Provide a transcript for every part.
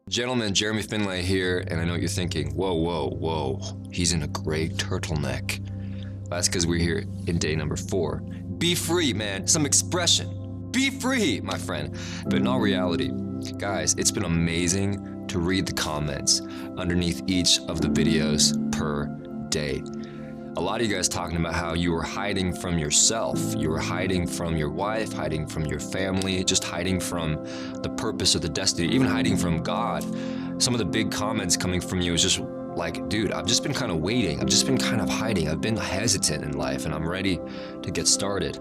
Gentlemen, Jeremy Finlay here, and I know what you're thinking, whoa, he's in a gray turtleneck. That's because we're here in day number 4. Be free, man, some expression. Be free, my friend. But in all reality, guys, it's been amazing to read the comments underneath each of the videos per day. A lot of you guys talking about how you were hiding from yourself. You were hiding from your wife, hiding from your family, just hiding from the purpose or the destiny, even hiding from God. Some of the big comments coming from you is just like, dude, I've just been kind of waiting. I've just been kind of hiding. I've been hesitant in life and I'm ready to get started.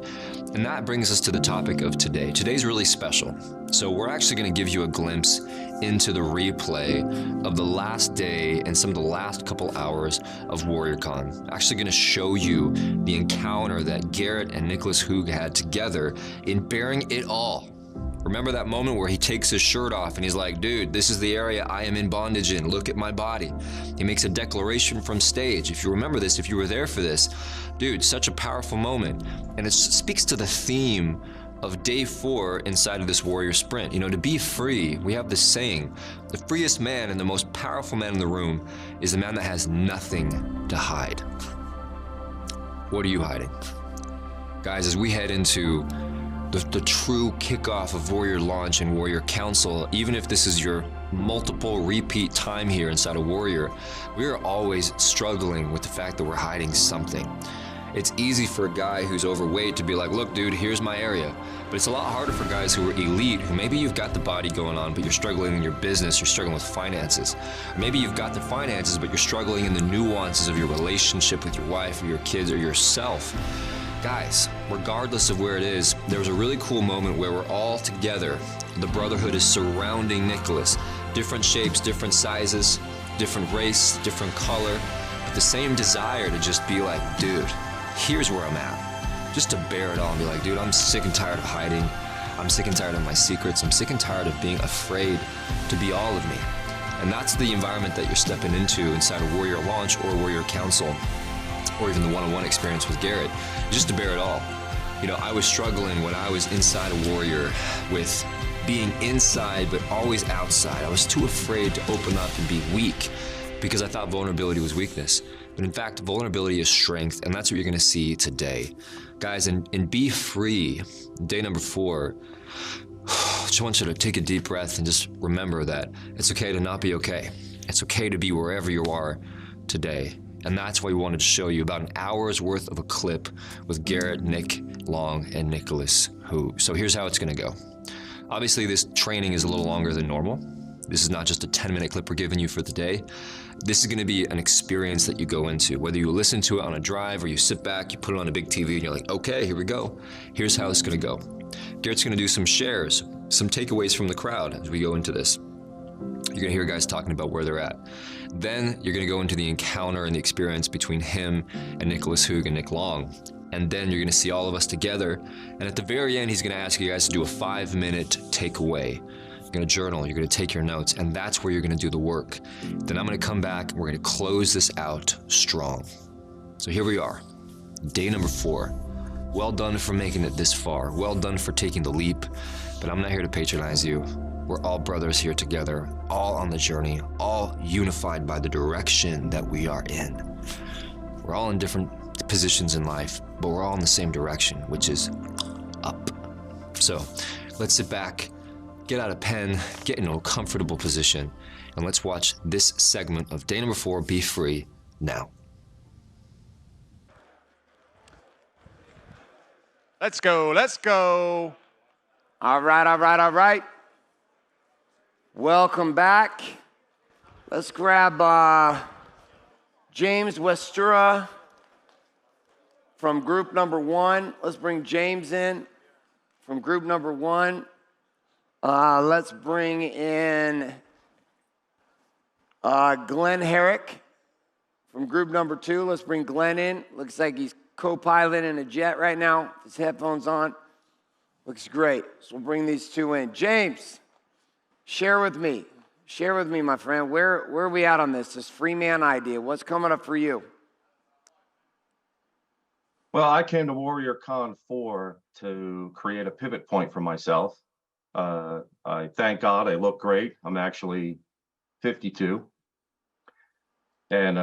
And that brings us to the topic of today. Today's really special. So we're actually going to give you a glimpse into the replay of the last day and some of the last couple hours of WarriorCon. Actually going to show you the encounter that Garrett and Nicholas Hoog had together in bearing it all. Remember that moment where he takes his shirt off and he's like, dude, this is the area I am in bondage in. Look at my body. He makes a declaration from stage. If you remember this, if you were there for this, dude, such a powerful moment. And it speaks to the theme of day 4 inside of this warrior sprint. You know, to be free, we have this saying, the freest man and the most powerful man in the room is the man that has nothing to hide. What are you hiding? Guys, as we head into the true kickoff of Warrior Launch and Warrior Council, even if this is your multiple repeat time here inside of Warrior, we are always struggling with the fact that we're hiding something. It's easy for a guy who's overweight to be like, look, dude, here's my area. But it's a lot harder for guys who are elite, who maybe you've got the body going on, but you're struggling in your business, you're struggling with finances. Or maybe you've got the finances, but you're struggling in the nuances of your relationship with your wife or your kids or yourself. Guys, regardless of where it is, there was a really cool moment where we're all together. The brotherhood is surrounding Nicholas. Different shapes, different sizes, different race, different color, but the same desire to just be like, dude, here's where I'm at. Just to bear it all and be like, dude, I'm sick and tired of hiding. I'm sick and tired of my secrets. I'm sick and tired of being afraid to be all of me. And that's the environment that you're stepping into inside of Warrior Launch or Warrior Council, or even the one-on-one experience with Garrett, just to bear it all. You know, I was struggling when I was inside a Warrior with being inside but always outside. I was too afraid to open up and be weak because I thought vulnerability was weakness. But in fact, vulnerability is strength, and that's what you're gonna see today. Guys, and be free, day number 4, I just want you to take a deep breath and just remember that it's okay to not be okay. It's okay to be wherever you are today. And that's why we wanted to show you about an hour's worth of a clip with Garrett, Nick Long, and Nicholas Hoog. So here's how it's gonna go. Obviously, this training is a little longer than normal. This is not just a 10-minute clip we're giving you for the day. This is gonna be an experience that you go into. Whether you listen to it on a drive or you sit back, you put it on a big TV and you're like, okay, here we go. Here's how it's gonna go. Garrett's gonna do some shares, some takeaways from the crowd as we go into this. You're gonna hear guys talking about where they're at. Then you're gonna go into the encounter and the experience between him and Nicholas Hoog and Nick Long. And then you're gonna see all of us together. And at the very end, he's gonna ask you guys to do a 5-minute takeaway. You're gonna journal, you're gonna take your notes, and that's where you're gonna do the work. Then I'm gonna come back and we're gonna close this out strong. So here we are, day number 4. Well done for making it this far. Well done for taking the leap, but I'm not here to patronize you. We're all brothers here together, all on the journey, all unified by the direction that we are in. We're all in different positions in life, but we're all in the same direction, which is up. So let's sit back, get out a pen, get into a comfortable position, and let's watch this segment of day number 4, Be Free, now. Let's go, let's go. All right. Welcome back. Let's grab James Westura from group number 1. Let's bring James in from group number 1. Let's bring in Glenn Herrick from group number 2. Let's bring Glenn in. Looks like he's co-piloting a jet right now. His headphones on. Looks great. So we'll bring these 2 in. James, share with me, my friend. Where are we at on this free man idea? What's coming up for you? Well, I came to WarriorCon 4 to create a pivot point for myself. I thank God I look great. I'm actually 52. And,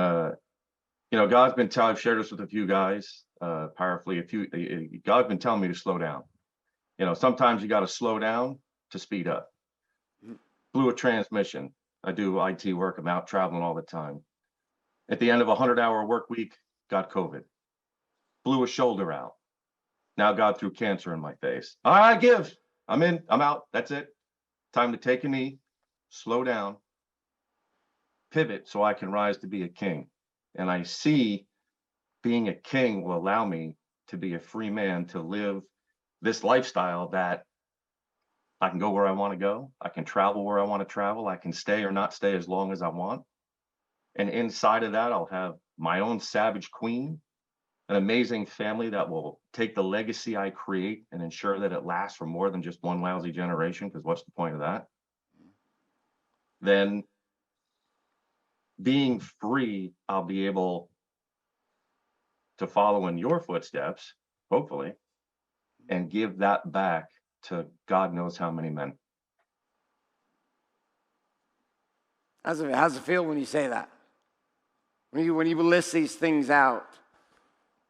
God's been telling, I've shared this with a few guys, powerfully, God's been telling me to slow down. Sometimes you got to slow down to speed up. Blew a transmission. I do IT work. I'm out traveling all the time. At the end of a 100-hour work week, got COVID. Blew a shoulder out. Now God threw cancer in my face. I give. I'm in. I'm out. That's it. Time to take a knee, slow down, pivot so I can rise to be a king. And I see being a king will allow me to be a free man, to live this lifestyle that I can go where I want to go. I can travel where I want to travel. I can stay or not stay as long as I want. And inside of that, I'll have my own savage queen, an amazing family that will take the legacy I create and ensure that it lasts for more than just one lousy generation, because what's the point of that? Then being free, I'll be able to follow in your footsteps, hopefully, and give that back to God knows how many men. How's it feel when you say that? When you list these things out,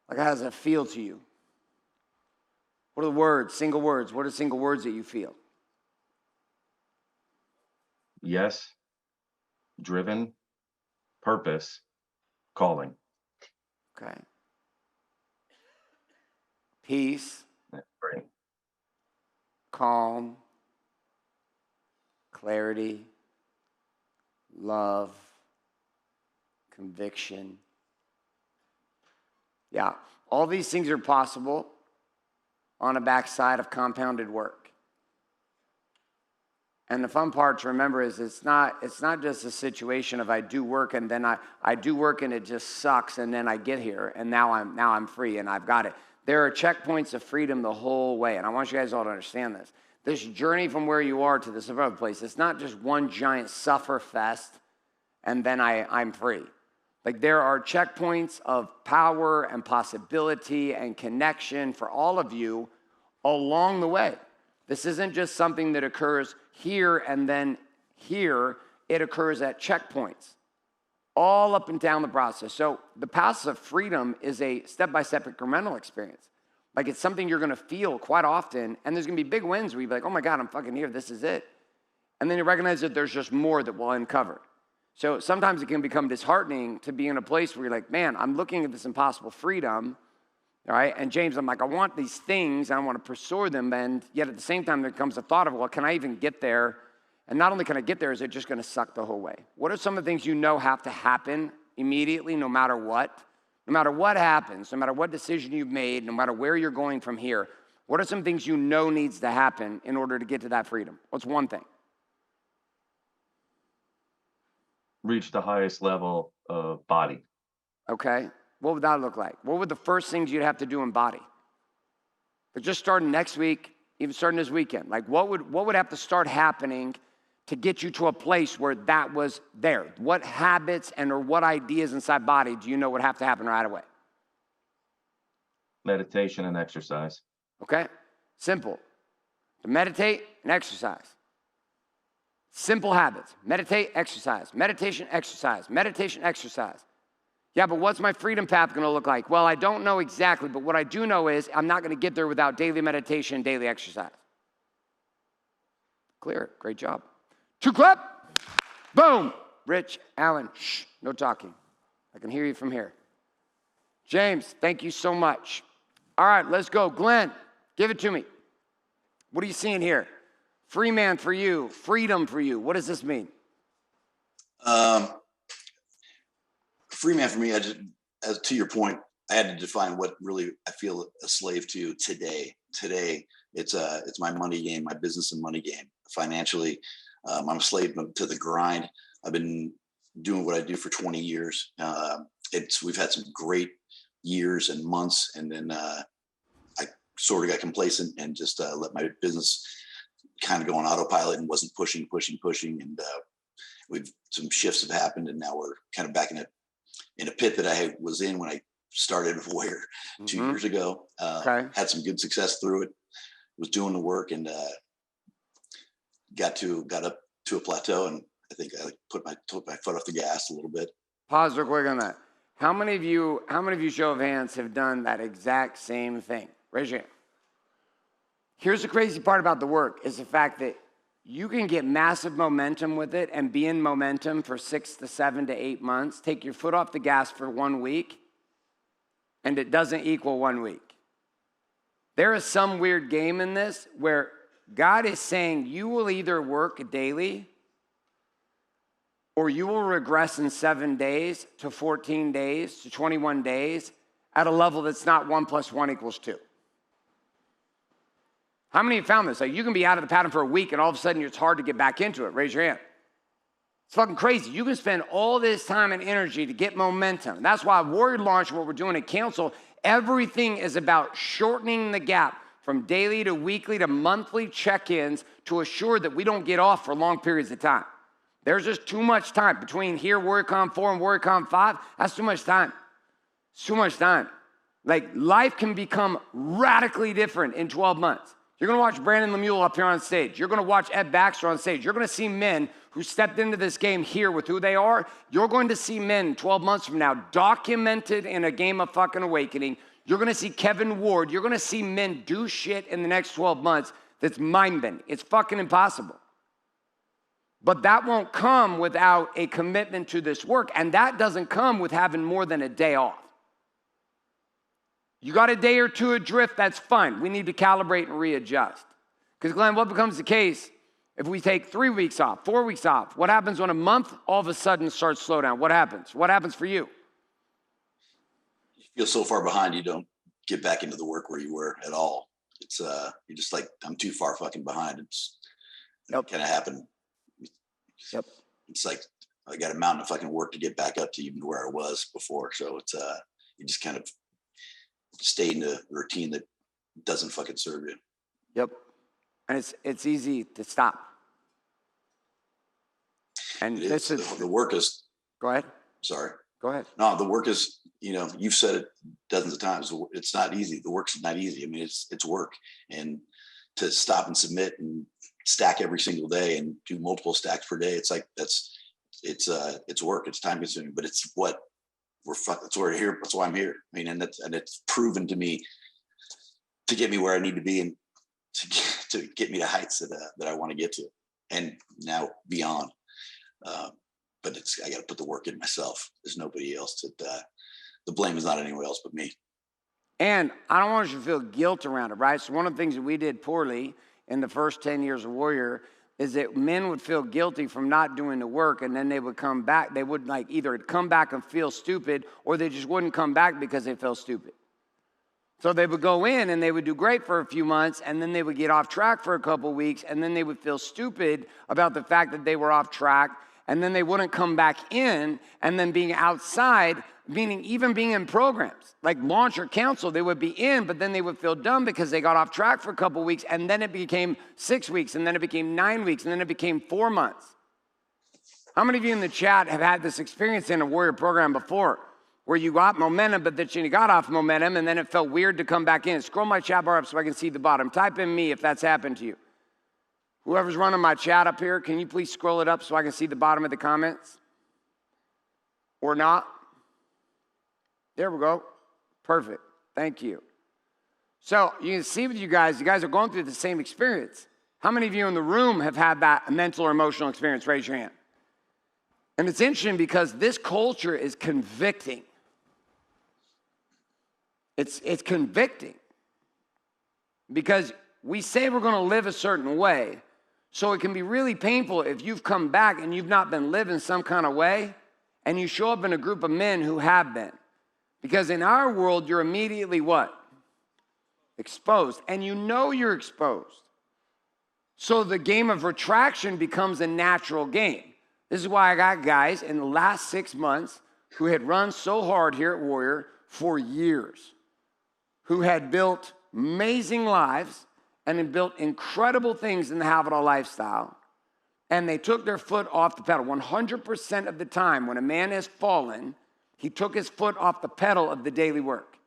like how does it feel to you? What are the words, single words? What are single words that you feel? Yes, driven, purpose, calling. Okay. Peace, Great. calm, clarity, love, conviction. Yeah, all these things are possible on a backside of compounded work. And the fun part to remember is it's not just a situation of I do work and then I do work and it just sucks and then I get here and now I'm free and I've got it. There are checkpoints of freedom the whole way, and I want you guys all to understand this. This journey from where you are to this other place, it's not just one giant suffer fest and then I'm free. Like there are checkpoints of power and possibility and connection for all of you along the way. This isn't just something that occurs here and then here. It occurs at checkpoints all up and down the process. So the path of freedom is a step-by-step incremental experience. Like it's something you're gonna feel quite often, and there's gonna be big wins where you're like, oh my God, I'm fucking here, this is it. And then you recognize that there's just more that we'll uncover. So sometimes it can become disheartening to be in a place where you're like, man, I'm looking at this impossible freedom, all right? And James, I'm like, I want these things, and I want to pursue them, and yet at the same time, there comes a thought of, well, can I even get there? And not only can I get there, is it just going to suck the whole way? What are some of the things you know have to happen immediately, no matter what? No matter what happens, no matter what decision you've made, no matter where you're going from here, what are some things you know needs to happen in order to get to that freedom? What's one thing? Reach the highest level of body. Okay. What would that look like? What would the first things you'd have to do in body? But just starting next week, even starting this weekend, like what would have to start happening to get you to a place where that was there? What habits and or what ideas inside body do you know would have to happen right away? Meditation and exercise. Okay. Simple. To meditate and exercise. Simple habits. Meditate, exercise. Meditation, exercise. Meditation, exercise. Yeah, but what's my freedom path going to look like? Well, I don't know exactly, but what I do know is I'm not going to get there without daily meditation and daily exercise. Clear. Great job. 2 clap. Boom. Rich, Allen, shh, no talking. I can hear you from here. James, thank you so much. All right, let's go. Glenn, give it to me. What are you seeing here? Free man for you, freedom for you. What does this mean? Free man for me, as to your point, I had to define what really I feel a slave to today. Today, it's my money game, my business and money game. Financially, I'm a slave to the grind. I've been doing what I do for 20 years. We've had some great years and months, and then I sort of got complacent and just let my business kind of go on autopilot and wasn't pushing. And some shifts have happened, and now we're kind of back in a pit that I was in when I started Voyeur 2 years ago. Okay. Had some good success through it, was doing the work, and got up to a plateau and I think I like put my foot off the gas a little bit. Pause real quick on that. How many of you, show of hands, have done that exact same thing? Raise your hand. Here's the crazy part about the work is the fact that you can get massive momentum with it and be in momentum for 6 to 7 to 8 months. Take your foot off the gas for 1 week, and it doesn't equal 1 week. There is some weird game in this where God is saying you will either work daily or you will regress in 7 days to 14 days to 21 days at a level that's not 1 + 1 = 2. How many have found this? Like, you can be out of the pattern for a week and all of a sudden it's hard to get back into it. Raise your hand. It's fucking crazy. You can spend all this time and energy to get momentum. That's why Warrior Launch, what we're doing at Council, everything is about shortening the gap from daily to weekly to monthly check-ins to assure that we don't get off for long periods of time. There's just too much time between here, WarriorCon 4 and WarriorCon 5. That's too much time. It's too much time. Like, life can become radically different in 12 months. You're gonna watch Brandon Lemuel up here on stage. You're gonna watch Ed Baxter on stage. You're gonna see men who stepped into this game here with who they are. You're going to see men 12 months from now documented in a game of fucking awakening. You're gonna see Kevin Ward. You're gonna see men do shit in the next 12 months that's mind-bending. It's fucking impossible. But that won't come without a commitment to this work, and that doesn't come with having more than a day off. You got a day or two adrift, that's fine. We need to calibrate and readjust. Because Glenn, what becomes the case if we take 3 weeks off, 4 weeks off? What happens when a month all of a sudden starts to slow down? What happens? What happens for you? You feel so far behind, you don't get back into the work where you were at all. It's you're just like, I'm too far fucking behind. It's Yep. kind of happened. Yep. It's like I got a mountain of fucking work to get back up to even where I was before. So it's you just kind of stay in a routine that doesn't fucking serve you. Yep. And it's easy to stop. And this is the work is. Go ahead. Sorry. Go ahead. No, the work is, you've said it dozens of times. It's not easy. The work's not easy. I mean, it's work, and to stop and submit and stack every single day and do multiple stacks per day. It's like, it's work. It's time consuming, but it's what that's why we're here. That's why I'm here. I mean, and it's proven to me to get me where I need to be and to get me to heights that I want to get to, and now beyond. But I got to put the work in myself. There's nobody else the blame is not anywhere else but me. And I don't want you to feel guilt around it, right? So one of the things that we did poorly in the first 10 years of Warrior is that men would feel guilty from not doing the work, and then they would come back. They would like either come back and feel stupid, or they just wouldn't come back because they felt stupid. So they would go in and they would do great for a few months, and then they would get off track for a couple of weeks, and then they would feel stupid about the fact that they were off track, and then they wouldn't come back in, and then being outside, meaning even being in programs like Launch or Council, they would be in, but then they would feel dumb because they got off track for a couple of weeks, and then it became 6 weeks, and then it became 9 weeks, and then it became 4 months. How many of you in the chat have had this experience in a Warrior program before, where you got momentum, but then you got off momentum, and then it felt weird to come back in? Scroll my chat bar up so I can see the bottom. Type in me if that's happened to you. Whoever's running my chat up here, can you please scroll it up so I can see the bottom of the comments? Or not? There we go. Perfect. Thank you. So you can see with you guys are going through the same experience. How many of you in the room have had that mental or emotional experience? Raise your hand. And it's interesting because this culture is convicting. It's convicting. Because we say we're going to live a certain way, so it can be really painful if you've come back and you've not been living some kind of way, and you show up in a group of men who have been. Because in our world, you're immediately what? Exposed. And you know you're exposed. So the game of retraction becomes a natural game. This is why I got guys in the last 6 months who had run so hard here at Warrior for years, who had built amazing lives and had built incredible things in the Habitat lifestyle, and they took their foot off the pedal. 100% of the time when a man has fallen, he took his foot off the pedal of the daily work.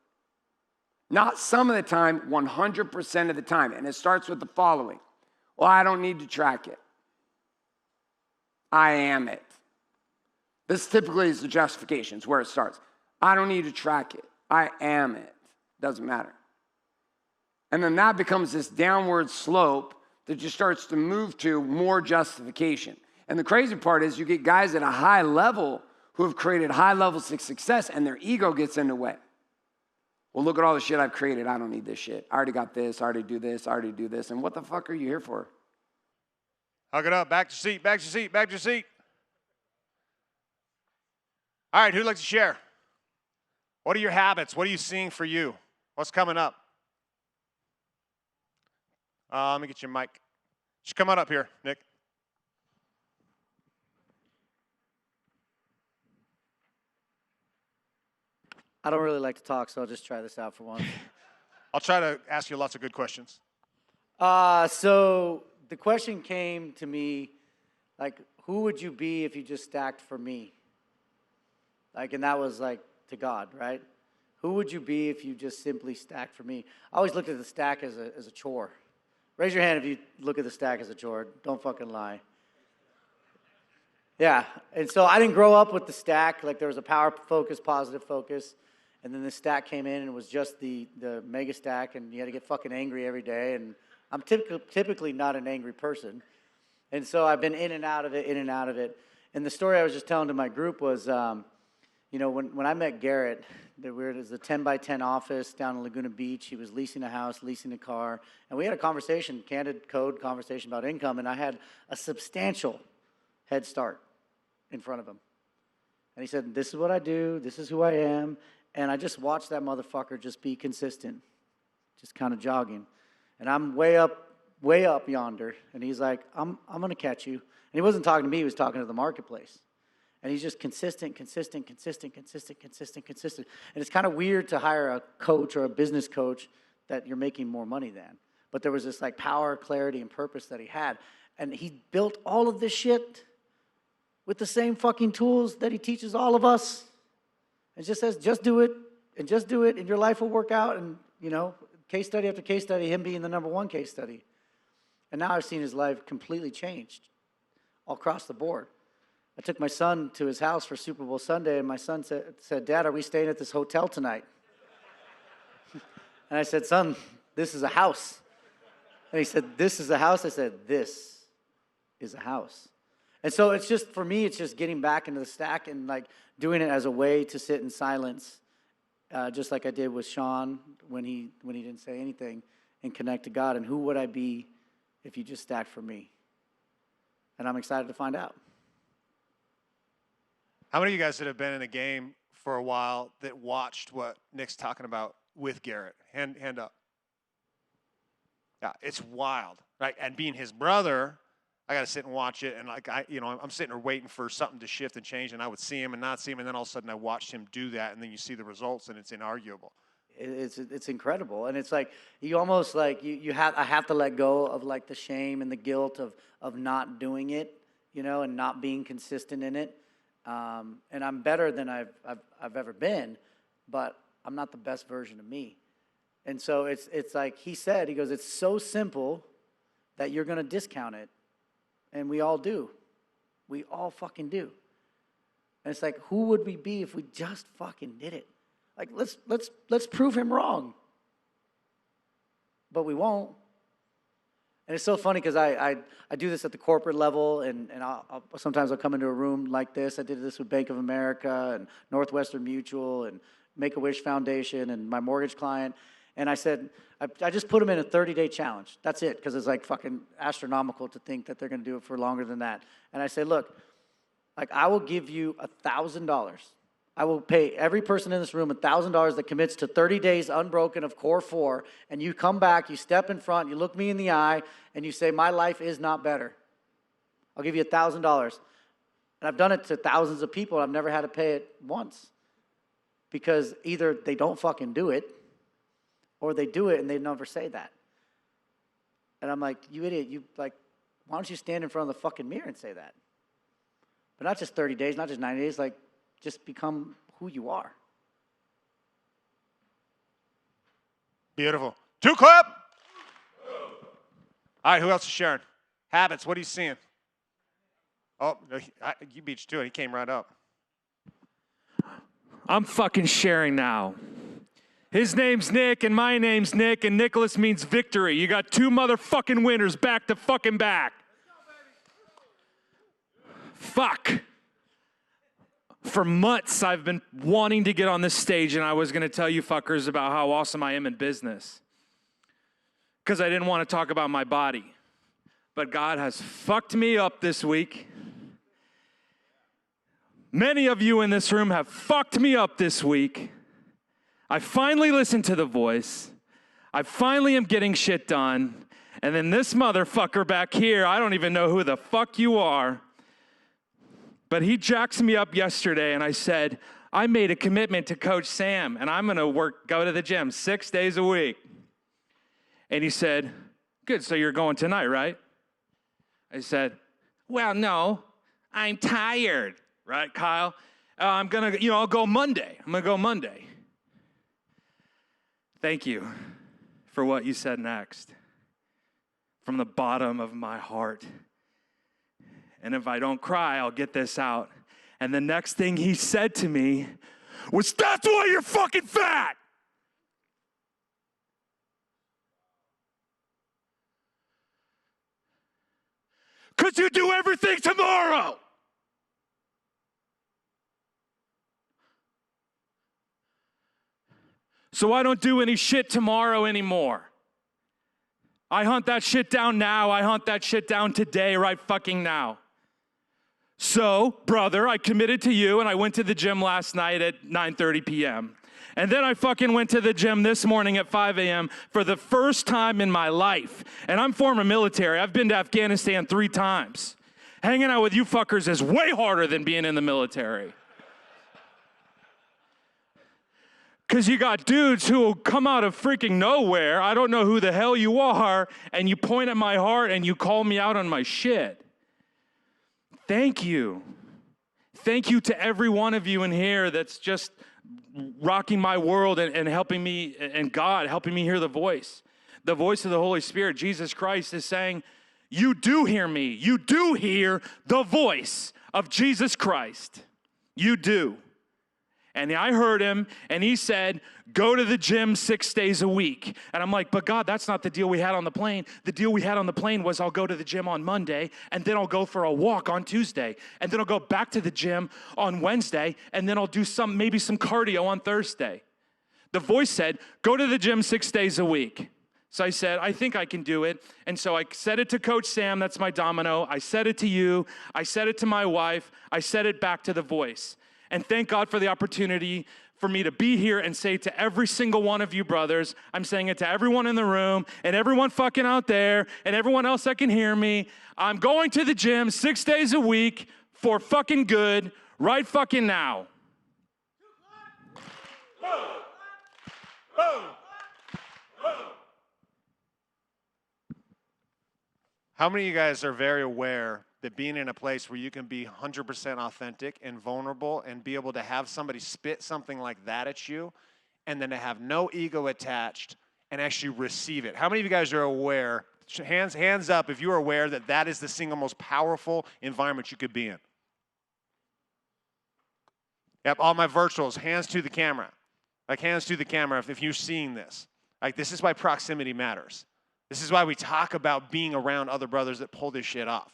Not some of the time, 100% of the time. And it starts with the following. Well, I don't need to track it. I am it. This typically is the justification. It's where it starts. I don't need to track it. I am it. Doesn't matter. And then that becomes this downward slope that just starts to move to more justification. And the crazy part is you get guys at a high level who have created high levels of success and their ego gets in the way. Well, look at all the shit I've created. I don't need this shit. I already got this. I already do this. I already do this. And what the fuck are you here for? Hug it up. Back to seat. Back to seat. Back to seat. All right, who'd like to share? What are your habits? What are you seeing for you? What's coming up? Let me get your mic. Just come on up here, Nick. I don't really like to talk, so I'll just try this out for once. I'll try to ask you lots of good questions. So the question came to me, like, who would you be if you just stacked for me? Like, and that was like to God, right? Who would you be if you just simply stacked for me? I always looked at the stack as a chore. Raise your hand if you look at the stack as a chore. Don't fucking lie. Yeah, and so I didn't grow up with the stack. Like, there was a power focus, positive focus, and then the stack came in and it was just the mega stack, and you had to get fucking angry every day. And I'm typically not an angry person. And so I've been in and out of it, in and out of it. And the story I was just telling to my group was, you know, when I met Garrett, it was a 10 by 10 office down in Laguna Beach. He was leasing a house, leasing a car. And we had a conversation, candid code conversation about income. And I had a substantial head start in front of him. And he said, this is what I do. This is who I am. And I just watched that motherfucker just be consistent, just kind of jogging. And I'm way up yonder. And he's like, I'm going to catch you. And he wasn't talking to me. He was talking to the marketplace. And he's just consistent. And it's kind of weird to hire a coach or a business coach that you're making more money than. But there was this like power, clarity, and purpose that he had. And he built all of this shit with the same fucking tools that he teaches all of us. And just says, just do it, and your life will work out. And, you know, case study after case study, him being the _1 case study. And now I've seen his life completely changed all across the board. I took my son to his house for Super Bowl Sunday, and my son said, Dad, are we staying at this hotel tonight? And I said, son, this is a house. And he said, this is a house? I said, this is a house. And so it's just, for me, it's just getting back into the stack and like doing it as a way to sit in silence, just like I did with Sean when he didn't say anything, and connect to God. And who would I be if you just stacked for me? And I'm excited to find out. How many of you guys that have been in a game for a while that watched what Nick's talking about with Garrett? Hand up. Yeah, it's wild, right? And being his brother, I got to sit and watch it, and like I'm sitting there waiting for something to shift and change, and I would see him and not see him, and then all of a sudden I watched him do that, and then you see the results, and it's inarguable. It's incredible, and it's like you almost like I have to let go of like the shame and the guilt of not doing it, you know, and not being consistent in it. And I'm better than I've ever been, but I'm not the best version of me. And so it's like he said, he goes, it's so simple that you're going to discount it. And we all do. We all fucking do. And it's like, who would we be if we just fucking did it? Like, let's prove him wrong. But we won't. And it's so funny because I do this at the corporate level, and sometimes I'll come into a room like this. I did this with Bank of America and Northwestern Mutual and Make-A-Wish Foundation and my mortgage client. And I said, I just put them in a 30-day challenge. That's it, because it's like fucking astronomical to think that they're going to do it for longer than that. And I say, look, like I will give you $1,000. I will pay every person in this room $1,000 that commits to 30 days unbroken of Core 4, and you come back, you step in front, you look me in the eye, and you say, my life is not better. I'll give you $1,000. And I've done it to thousands of people. I've never had to pay it once, because either they don't fucking do it, or they do it and they never say that. And I'm like, you idiot, why don't you stand in front of the fucking mirror and say that? But not just 30 days, not just 90 days, like just become who you are. Beautiful. 2 clap. All right, who else is sharing? Habits, what are you seeing? Oh, no, you beat you to it. He came right up. I'm fucking sharing now. His name's Nick, and my name's Nick, and Nicholas means victory. You got 2 motherfucking winners back to fucking back. Fuck. For months, I've been wanting to get on this stage, and I was going to tell you fuckers about how awesome I am in business. Because I didn't want to talk about my body. But God has fucked me up this week. Many of you in this room have fucked me up this week. I finally listened to the voice. I finally am getting shit done. And then this motherfucker back here, I don't even know who the fuck you are. But he jacks me up yesterday, and I said, I made a commitment to Coach Sam, and I'm going to go to the gym 6 days a week. And he said, good, so you're going tonight, right? I said, well, no, I'm tired. Right, Kyle? I'm going to, I'll go Monday. I'm going to go Monday. Thank you for what you said next. From the bottom of my heart. And if I don't cry, I'll get this out. And the next thing he said to me was, that's why you're fucking fat. Because you do everything tomorrow. So I don't do any shit tomorrow anymore. I hunt that shit down now. I hunt that shit down today, right fucking now. So, brother, I committed to you, and I went to the gym last night at 9:30 p.m. And then I fucking went to the gym this morning at 5 a.m. for the first time in my life. And I'm former military. I've been to Afghanistan 3 times. Hanging out with you fuckers is way harder than being in the military. Because you got dudes who will come out of freaking nowhere, I don't know who the hell you are, and you point at my heart and you call me out on my shit. Thank you. Thank you to every one of you in here that's just rocking my world and helping me, and God helping me hear the voice of the Holy Spirit. Jesus Christ is saying, you do hear me. You do hear the voice of Jesus Christ. You do. And I heard him, and he said, go to the gym 6 days a week. And I'm like, but God, that's not the deal we had on the plane. The deal we had on the plane was I'll go to the gym on Monday, and then I'll go for a walk on Tuesday. And then I'll go back to the gym on Wednesday, and then I'll do maybe some cardio on Thursday. The voice said, go to the gym 6 days a week. So I said, I think I can do it. And so I said it to Coach Sam, that's my domino. I said it to you. I said it to my wife. I said it back to the voice. And thank God for the opportunity for me to be here and say to every single one of you brothers, I'm saying it to everyone in the room and everyone fucking out there and everyone else that can hear me, I'm going to the gym 6 days a week for fucking good right fucking now. How many of you guys are very aware that being in a place where you can be 100% authentic and vulnerable and be able to have somebody spit something like that at you and then to have no ego attached and actually receive it? How many of you guys are aware, hands up if you are aware that that is the single most powerful environment you could be in? Yep, all my virtuals, hands to the camera. Like hands to the camera if you're seeing this. Like this is why proximity matters. This is why we talk about being around other brothers that pull this shit off.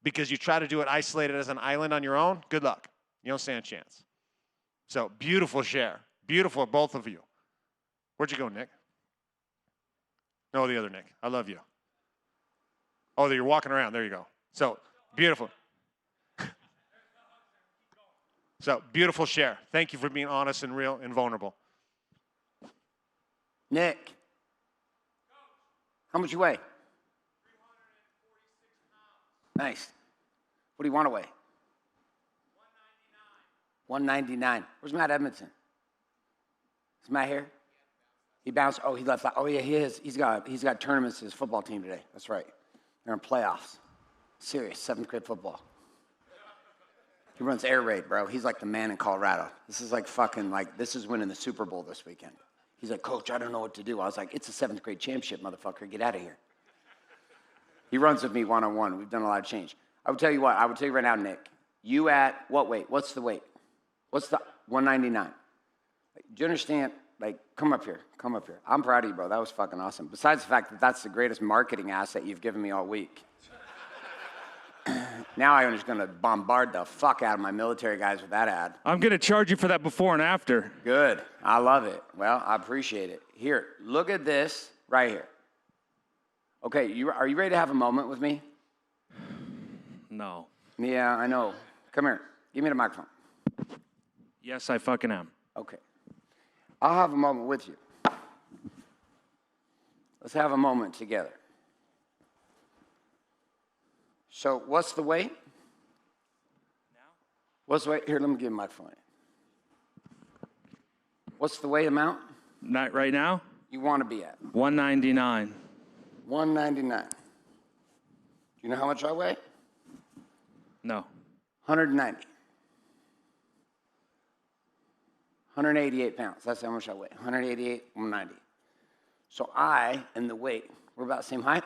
Because you try to do it isolated as an island on your own, good luck. You don't stand a chance. So beautiful share. Beautiful, both of you. Where'd you go, Nick? No, the other Nick. I love you. Oh, you're walking around. There you go. So beautiful. So beautiful share. Thank you for being honest and real and vulnerable. Nick, how much you weigh? 346 pounds. Nice. What do you want to weigh? 199. Where's Matt Edmondson? Is Matt here? He bounced. Oh, he left. Oh, yeah, he is. He's got tournaments to his football team today. That's right. They're in playoffs. Serious, 7th grade football. He runs air raid, bro. He's like the man in Colorado. This is like fucking like, this is winning the Super Bowl this weekend. He's like, Coach, I don't know what to do. I was like, it's a 7th grade championship, motherfucker. Get out of here. He runs with me one-on-one. We've done a lot of change. I would tell you what. I would tell you right now, Nick. You at what weight? What's the weight? What's the 199? Do you understand? Like, come up here. Come up here. I'm proud of you, bro. That was fucking awesome. Besides the fact that that's the greatest marketing asset you've given me all week. Now I'm just going to bombard the fuck out of my military guys with that ad. I'm going to charge you for that before and after. Good. I love it. Well, I appreciate it. Here, look at this right here. Okay, are you ready to have a moment with me? No. Yeah, I know. Come here. Give me the microphone. Yes, I fucking am. Okay. I'll have a moment with you. Let's have a moment together. So, what's the weight? Now? What's the weight? Here, let me give you my phone. What's the weight amount Not right now? you want to be at? 199. 199. Do you know how much I weigh? No. 190. 188 pounds. That's how much I weigh. 188, 190. So I and the weight, we're about the same height.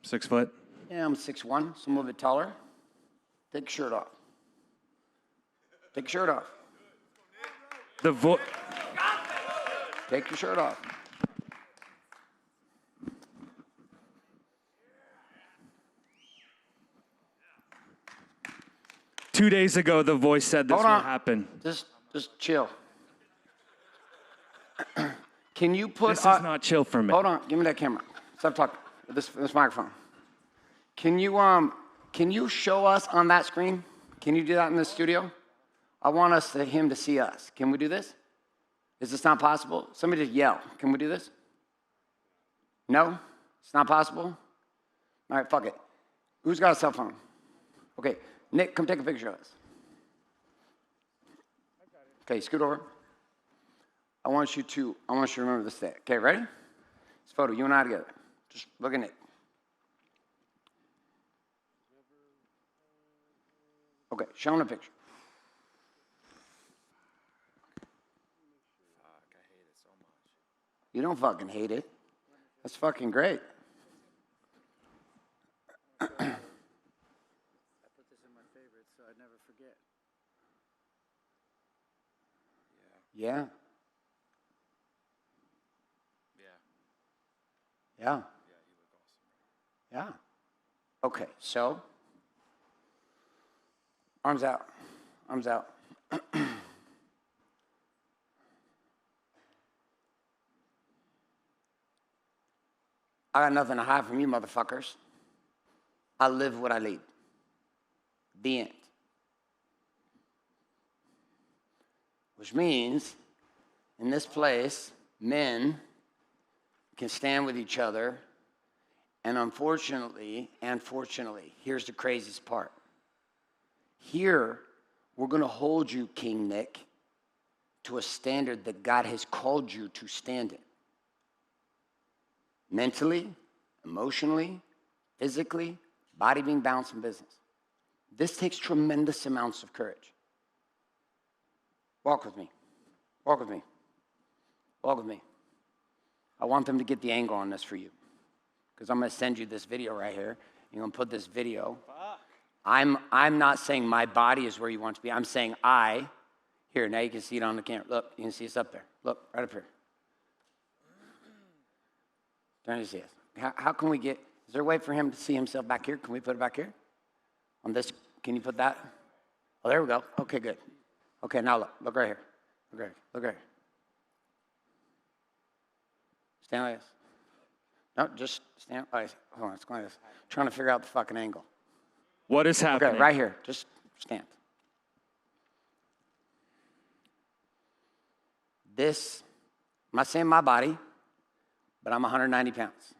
6 foot. Yeah, I'm 6'1", so I'm a little bit taller. Take your shirt off. Take your shirt off. Take your shirt off. Two days ago, the voice said this Hold would on. happen. Just chill. Can you put? This is not chill for me. Hold on. Give me that camera. Stop talking. This microphone. Can you show us on that screen? Can you do that in the studio? I want him to see us. Can we do this? Is this not possible? Somebody just yell. Can we do this? No? It's not possible? All right, fuck it. Who's got a cell phone? Okay, Nick, come take a picture of us. Okay, scoot over. I want you to remember this day. Okay, ready? This photo, you and I together. Just look at Nick. Okay, show him the picture. Fuck, I hate it so much. You don't fucking hate it. That's fucking great. I put this in my favorites so I'd never forget. Yeah. Yeah. Yeah. Okay, so arms out. Arms out. I got nothing to hide from you, motherfuckers. I live what I lead. The end. Which means, in this place, men can stand with each other, and unfortunately, here's the craziest part. Here, we're going to hold you, King Nick, to a standard that God has called you to stand in. Mentally, emotionally, physically, body being balanced in business. This takes tremendous amounts of courage. Walk with me. Walk with me. Walk with me. I want them to get the angle on this for you, because I'm going to send you this video right here. You're going to put this video. I'm not saying my body is where you want to be. I'm saying here, now you can see it on the camera. Look, you can see it's up there. Look, right up here. Don't you see it? How can we is there a way for him to see himself back here? Can we put it back here? On this, can you put that? Oh, there we go. Okay, good. Okay, now look right here. Look right here. Stand like this. No, just stand. Hold on, it's going like this. Trying to figure out the fucking angle. What is happening? Okay, right here. Just stand. This, I'm not saying my body, but I'm 190 pounds.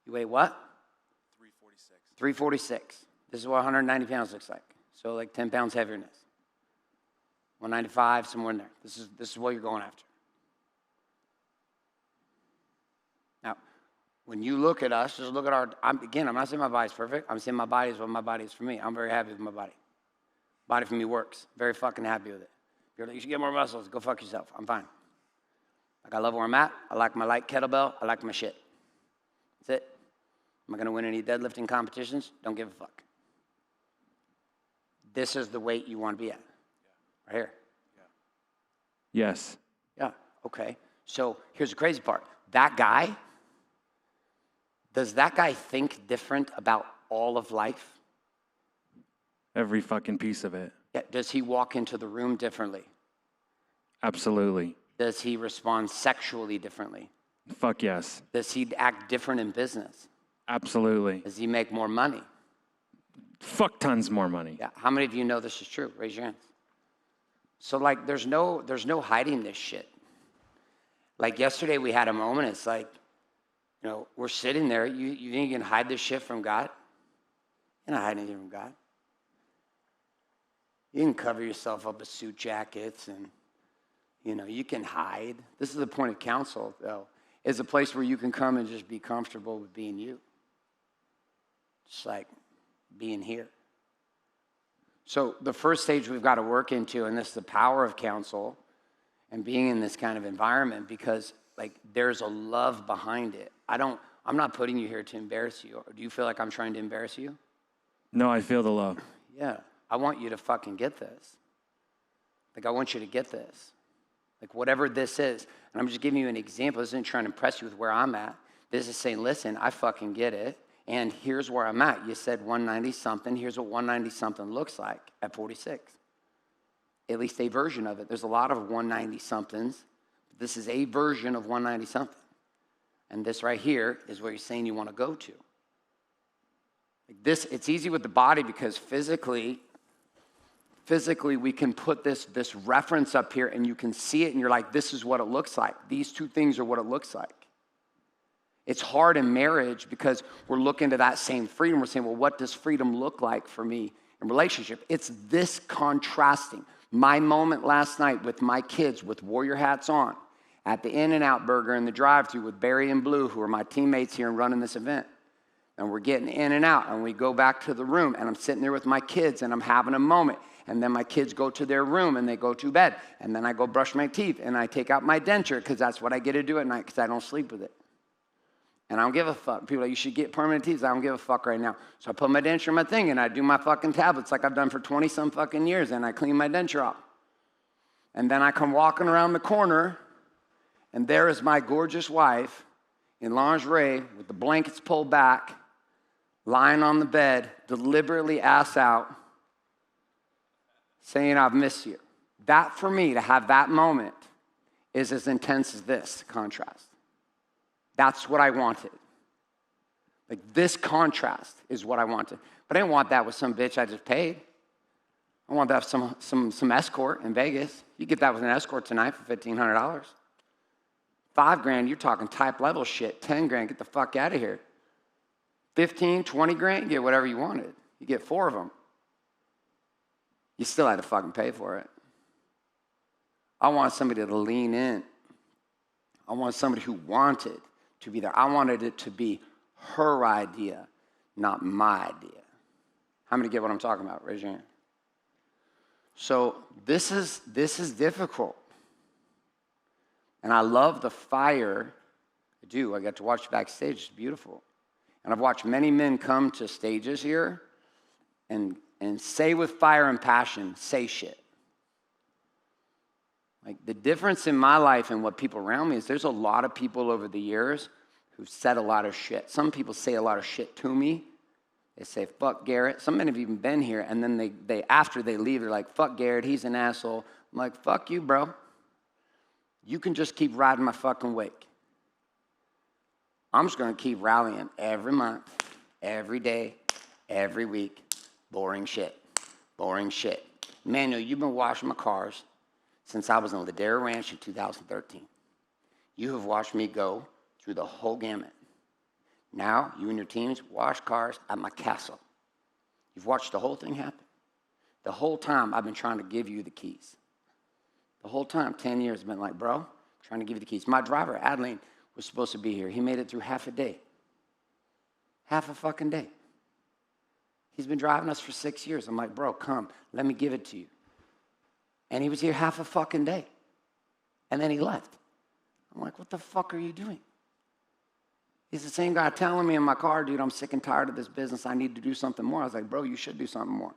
You weigh what? 346. 346. This is what 190 pounds looks like. So like 10 pounds heavier than this. 195, somewhere in there. This is what you're going after. Now, when you look at us, just look at I'm not saying my body's perfect. I'm saying my body is what my body is for me. I'm very happy with my body. Body for me works. Very fucking happy with it. You're like, you should get more muscles. Go fuck yourself. I'm fine. Like, I love where I'm at. I like my light kettlebell. I like my shit. That's it. Am I going to win any deadlifting competitions? Don't give a fuck. this is the weight you want to be at. Right here. Yes. Yeah, okay. So here's the crazy part. That guy, does that guy think different about all of life? Every fucking piece of it. Yeah, does he walk into the room differently? Absolutely. Does he respond sexually differently? Fuck yes. Does he act different in business? Absolutely. Does he make more money? Fuck tons more money. Yeah. How many of you know this is true? Raise your hands. So like, there's no hiding this shit. Like yesterday we had a moment, it's like, you know, we're sitting there, you think you can hide this shit from God? You're not hiding anything from God. You can cover yourself up with suit jackets and, you know, you can hide. This is the point of counsel, though, is a place where you can come and just be comfortable with being you. Just like being here. So the first stage we've got to work into, and this is the power of counsel and being in this kind of environment, because like there's a love behind it. I'm not putting you here to embarrass you. Do you feel like I'm trying to embarrass you? No, I feel the love. Yeah. I want you to fucking get this. Like, I want you to get this. Like, whatever this is. And I'm just giving you an example. This isn't trying to impress you with where I'm at. This is saying, listen, I fucking get it. And here's where I'm at. You said 190 something. Here's what 190 something looks like at 46. At least a version of it. There's a lot of 190 somethings. This is a version of 190 something. And this right here is where you're saying you want to go to. Like this, it's easy with the body because physically we can put this reference up here and you can see it and you're like, this is what it looks like. These two things are what it looks like. It's hard in marriage because we're looking to that same freedom. We're saying, well, what does freedom look like for me in relationship? It's this contrasting. My moment last night with my kids with warrior hats on at the In-N-Out Burger in the drive-thru with Barry and Blue, who are my teammates here and running this event. And we're getting in and out, and we go back to the room, and I'm sitting there with my kids, and I'm having a moment. And then my kids go to their room, and they go to bed. And then I go brush my teeth, and I take out my denture, because that's what I get to do at night, because I don't sleep with it. And I don't give a fuck. People are like, you should get permanent teeth. I don't give a fuck right now. So I put my denture in my thing, and I do my fucking tablets like I've done for 20-some fucking years, and I clean my denture off. And then I come walking around the corner, and there is my gorgeous wife in lingerie with the blankets pulled back, lying on the bed, deliberately ass out, saying, I've missed you. That, for me, to have that moment is as intense as this contrast. That's what I wanted. Like, this contrast is what I wanted. But I didn't want that with some bitch I just paid. I want that with some escort in Vegas. You get that with an escort tonight for $1,500. $5,000, you're talking type level shit. $10,000, get the fuck out of here. 15, 20 grand, you get whatever you wanted. You get 4 of them. You still had to fucking pay for it. I want somebody to lean in. I want somebody who wanted to be there. I wanted it to be her idea, not my idea. How many get what I'm talking about? Raise your hand. So this is difficult. And I love the fire. I do. I got to watch backstage. It's beautiful. And I've watched many men come to stages here and say with fire and passion, say shit. Like, the difference in my life and what people around me is there's a lot of people over the years who've said a lot of shit. Some people say a lot of shit to me. They say, fuck Garrett. Some men have even been here, and then they after they leave, they're like, fuck Garrett, he's an asshole. I'm like, fuck you, bro. You can just keep riding my fucking wake. I'm just going to keep rallying every month, every day, every week. Boring shit. Boring shit. Manuel, you've been washing my cars since I was in Ladera Ranch in 2013. You have watched me go through the whole gamut. Now, you and your teams wash cars at my castle. You've watched the whole thing happen. The whole time, I've been trying to give you the keys. The whole time, 10 years, I've been like, bro, I'm trying to give you the keys. My driver, Adeline, was supposed to be here. He made it through half a day. Half a fucking day. He's been driving us for 6 years. I'm like, bro, come, let me give it to you. And he was here half a fucking day. And then he left. I'm like, what the fuck are you doing? He's the same guy telling me in my car, dude, I'm sick and tired of this business. I need to do something more. I was like, bro, you should do something more.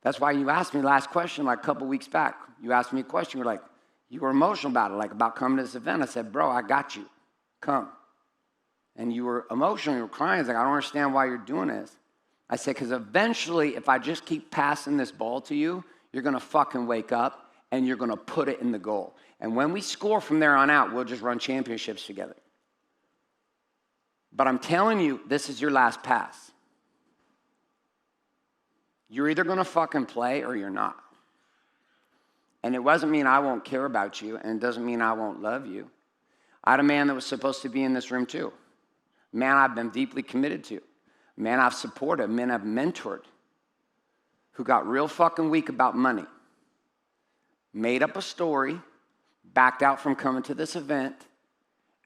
That's why you asked me last question, like a couple weeks back. You asked me a question, you were like, you were emotional about it, like about coming to this event. I said, bro, I got you. Come. And you were emotional, you were crying. I was like, I don't understand why you're doing this. I said, because eventually, if I just keep passing this ball to you, you're going to fucking wake up and you're going to put it in the goal. And when we score from there on out, we'll just run championships together. But I'm telling you, this is your last pass. You're either going to fucking play or you're not. And it doesn't mean I won't care about you, and it doesn't mean I won't love you. I had a man that was supposed to be in this room too. A man I've been deeply committed to. A man I've supported, a man I've mentored, who got real fucking weak about money. Made up a story, backed out from coming to this event,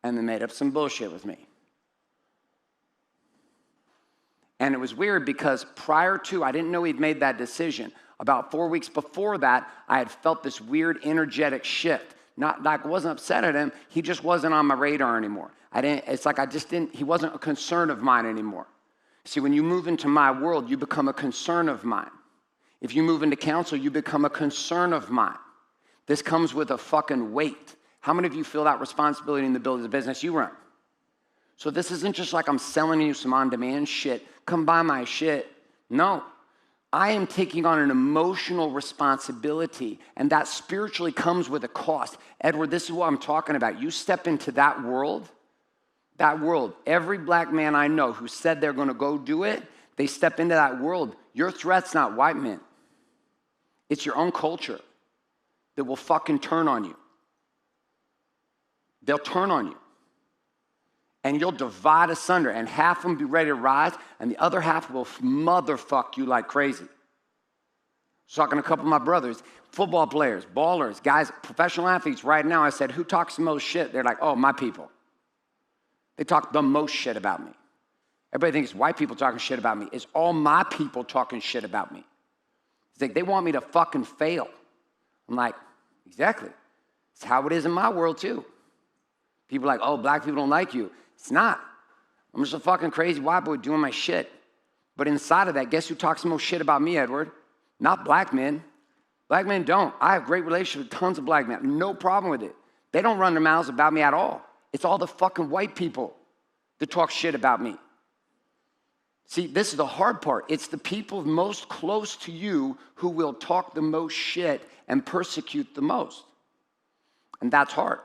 and then made up some bullshit with me. And it was weird because prior to, I didn't know he'd made that decision. About 4 weeks before that, I had felt this weird energetic shift. Not like I wasn't upset at him, he just wasn't on my radar anymore. He wasn't a concern of mine anymore. See, when you move into my world, you become a concern of mine. If you move into counsel, you become a concern of mine. This comes with a fucking weight. How many of you feel that responsibility in the business you run? So this isn't just like I'm selling you some on-demand shit. Come buy my shit. No. I am taking on an emotional responsibility, and that spiritually comes with a cost. Edward, this is what I'm talking about. You step into that world, every black man I know who said they're going to go do it, they step into that world. Your threat's not white men. It's your own culture that will fucking turn on you. They'll turn on you. And you'll divide asunder, and half of them be ready to rise, and the other half will motherfuck you like crazy. I was talking to a couple of my brothers, football players, ballers, guys, professional athletes right now. I said, who talks the most shit? They're like, oh, my people. They talk the most shit about me. Everybody thinks white people talking shit about me. It's all my people talking shit about me. It's like they want me to fucking fail. I'm like, exactly. It's how it is in my world too. People are like, oh, black people don't like you. It's not. I'm just a fucking crazy white boy doing my shit. But inside of that, guess who talks the most shit about me, Edward? Not black men. Black men don't. I have great relationships with tons of black men. No problem with it. They don't run their mouths about me at all. It's all the fucking white people that talk shit about me. See, this is the hard part. It's the people most close to you who will talk the most shit and persecute the most. And that's hard.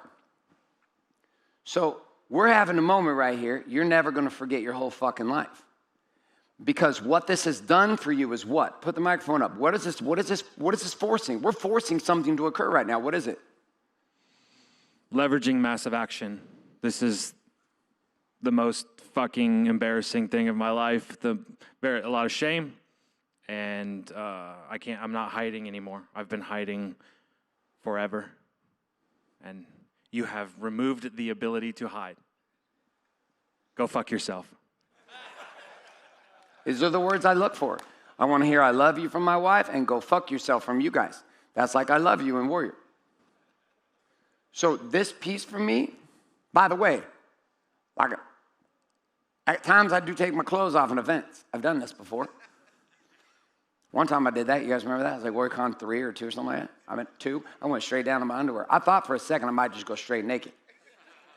So we're having a moment right here. You're never going to forget your whole fucking life. Because what this has done for you is what? Put the microphone up. What is this forcing? We're forcing something to occur right now. What is it? Leveraging massive action. This is the most fucking embarrassing thing of my life. A lot of shame. And I'm not hiding anymore. I've been hiding forever. And you have removed the ability to hide. Go fuck yourself. These are the words I look for. I want to hear I love you from my wife and go fuck yourself from you guys. That's like I love you in Warrior. So this piece for me, by the way, at times I do take my clothes off in events. I've done this before. One time I did that. You guys remember that? It was like WarriorCon 3 or 2 or something like that. I went 2. I went straight down to my underwear. I thought for a second I might just go straight naked.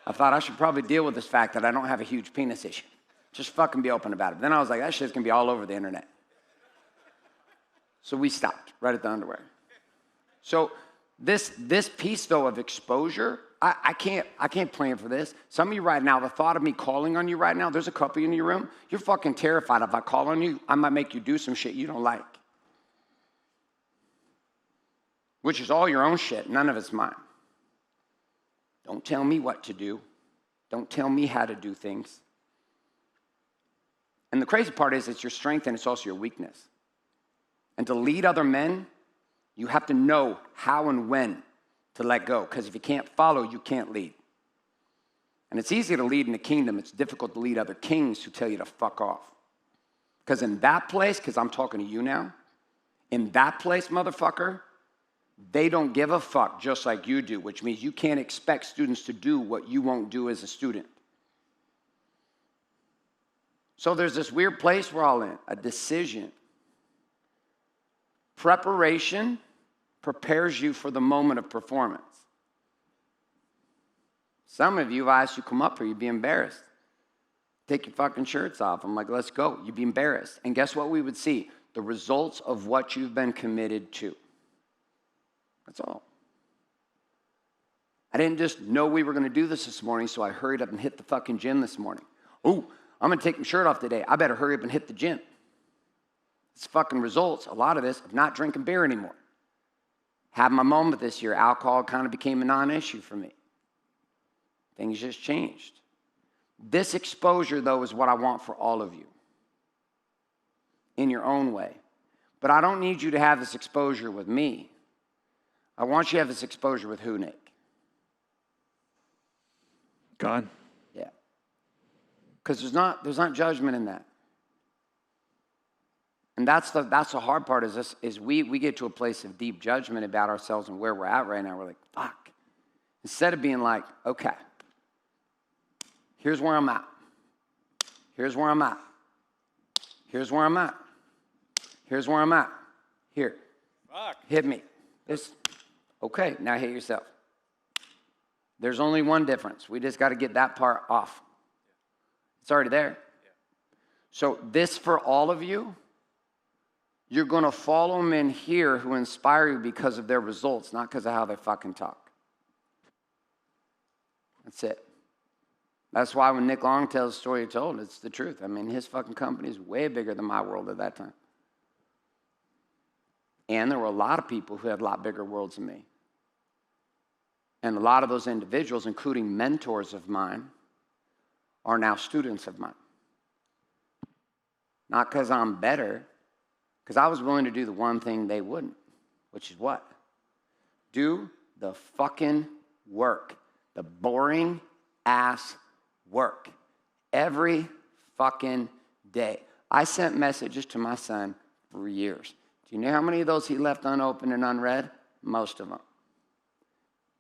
I thought I should probably deal with this fact that I don't have a huge penis issue. Just fucking be open about it. But then I was like, that shit's gonna be all over the internet. So we stopped right at the underwear. So this piece though of exposure, I can't plan for this. Some of you right now, the thought of me calling on you right now, there's a couple in your room, you're fucking terrified. If I call on you, I might make you do some shit you don't like. Which is all your own shit. None of it's mine. Don't tell me what to do. Don't tell me how to do things. And the crazy part is it's your strength and it's also your weakness. And to lead other men, you have to know how and when to let go. Because if you can't follow, you can't lead. And it's easy to lead in the kingdom. It's difficult to lead other kings who tell you to fuck off. Because in that place, because I'm talking to you now, in that place, motherfucker, they don't give a fuck just like you do, which means you can't expect students to do what you won't do as a student. So there's this weird place we're all in, a decision. Preparation prepares you for the moment of performance. Some of you, if I asked you to come up here, you'd be embarrassed. Take your fucking shirts off. I'm like, let's go. You'd be embarrassed. And guess what we would see? The results of what you've been committed to. That's all. I didn't just know we were going to do this morning, so I hurried up and hit the fucking gym this morning. Oh, I'm going to take my shirt off today. I better hurry up and hit the gym. It's fucking results, a lot of this, of not drinking beer anymore. Had my moment this year. Alcohol kind of became a non-issue for me. Things just changed. This exposure, though, is what I want for all of you in your own way. But I don't need you to have this exposure with me. I want you to have this exposure with who, Nick? God. Yeah. Because there's not judgment in that. And that's the hard part is we get to a place of deep judgment about ourselves and where we're at right now. We're like, fuck. Instead of being like, okay, here's where I'm at. Here's where I'm at. Here's where I'm at. Here's where I'm at. Here. Fuck. Hit me. Okay, now hit yourself. There's only one difference. We just got to get that part off. It's already there. So this for all of you, you're going to follow men here who inspire you because of their results, not because of how they fucking talk. That's it. That's why when Nick Long tells the story he told, it's the truth. I mean, his fucking company is way bigger than my world at that time. And there were a lot of people who had a lot bigger worlds than me. And a lot of those individuals, including mentors of mine, are now students of mine. Not because I'm better, because I was willing to do the one thing they wouldn't, which is what? Do the fucking work. The boring ass work. Every fucking day. I sent messages to my son for years. Do you know how many of those he left unopened and unread? Most of them.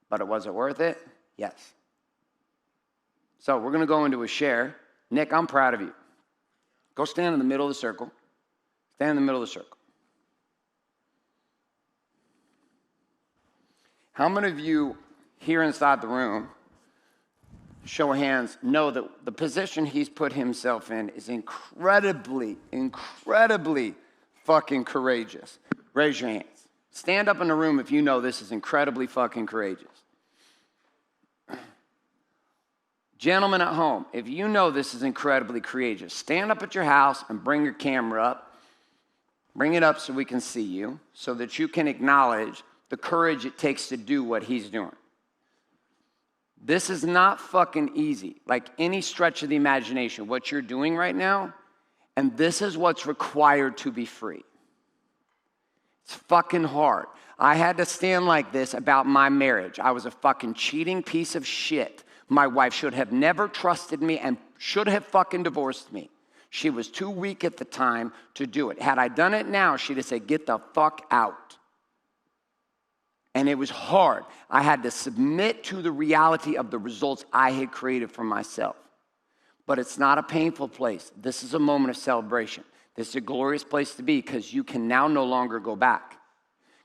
But was it worth it? Yes. So we're going to go into a share. Nick, I'm proud of you. Go stand in the middle of the circle. Stand in the middle of the circle. How many of you here inside the room, show of hands, know that the position he's put himself in is incredibly, incredibly fucking courageous? Raise your hands. Stand up in the room if you know this is incredibly fucking courageous. Gentlemen at home, if you know this is incredibly courageous, stand up at your house and bring your camera up. Bring it up so we can see you, so that you can acknowledge the courage it takes to do what he's doing. This is not fucking easy, like any stretch of the imagination, what you're doing right now, and this is what's required to be free. It's fucking hard. I had to stand like this about my marriage. I was a fucking cheating piece of shit. My wife should have never trusted me and should have fucking divorced me. She was too weak at the time to do it. Had I done it now, she'd have said, get the fuck out. And it was hard. I had to submit to the reality of the results I had created for myself. But it's not a painful place. This is a moment of celebration. This is a glorious place to be because you can now no longer go back.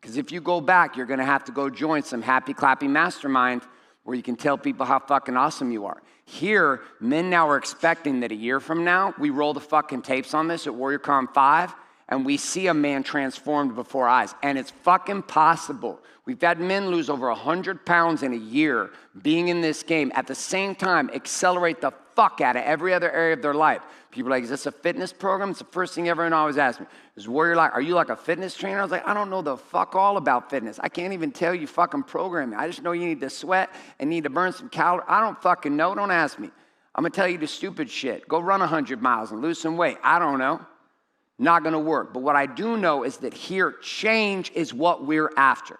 Because if you go back, you're going to have to go join some happy, clappy mastermind where you can tell people how fucking awesome you are. Here, men now are expecting that a year from now, we roll the fucking tapes on this at WarriorCon 5, and we see a man transformed before our eyes. And it's fucking possible. We've had men lose over 100 pounds in a year being in this game. At the same time, accelerate the fuck out of every other area of their life. People are like, is this a fitness program? It's the first thing everyone always asks me. Is Warrior like, are you like a fitness trainer? I was like, I don't know the fuck all about fitness. I can't even tell you fucking programming. I just know you need to sweat and need to burn some calories. I don't fucking know. Don't ask me. I'm going to tell you the stupid shit. Go run 100 miles and lose some weight. I don't know. Not going to work. But what I do know is that here, change is what we're after.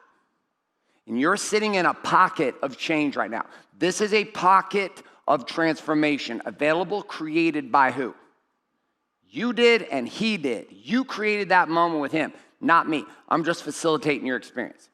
And you're sitting in a pocket of change right now. This is a pocket of transformation available, created by who? You did and he did. You created that moment with him, not me. I'm just facilitating your experience.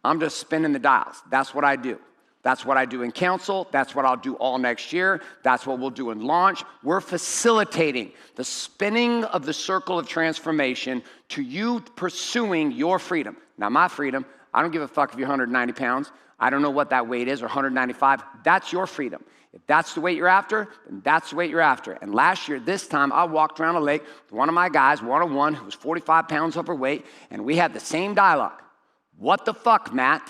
I'm just spinning the dials. That's what I do. That's what I do in council. That's what I'll do all next year. That's what we'll do in launch. We're facilitating the spinning of the circle of transformation to you pursuing your freedom. Now, my freedom, I don't give a fuck if you're 190 pounds. I don't know what that weight is, or 195. That's your freedom. If that's the weight you're after, then that's the weight you're after. And last year, this time, I walked around a lake with one of my guys, one-on-one, who was 45 pounds overweight, and we had the same dialogue. What the fuck, Matt?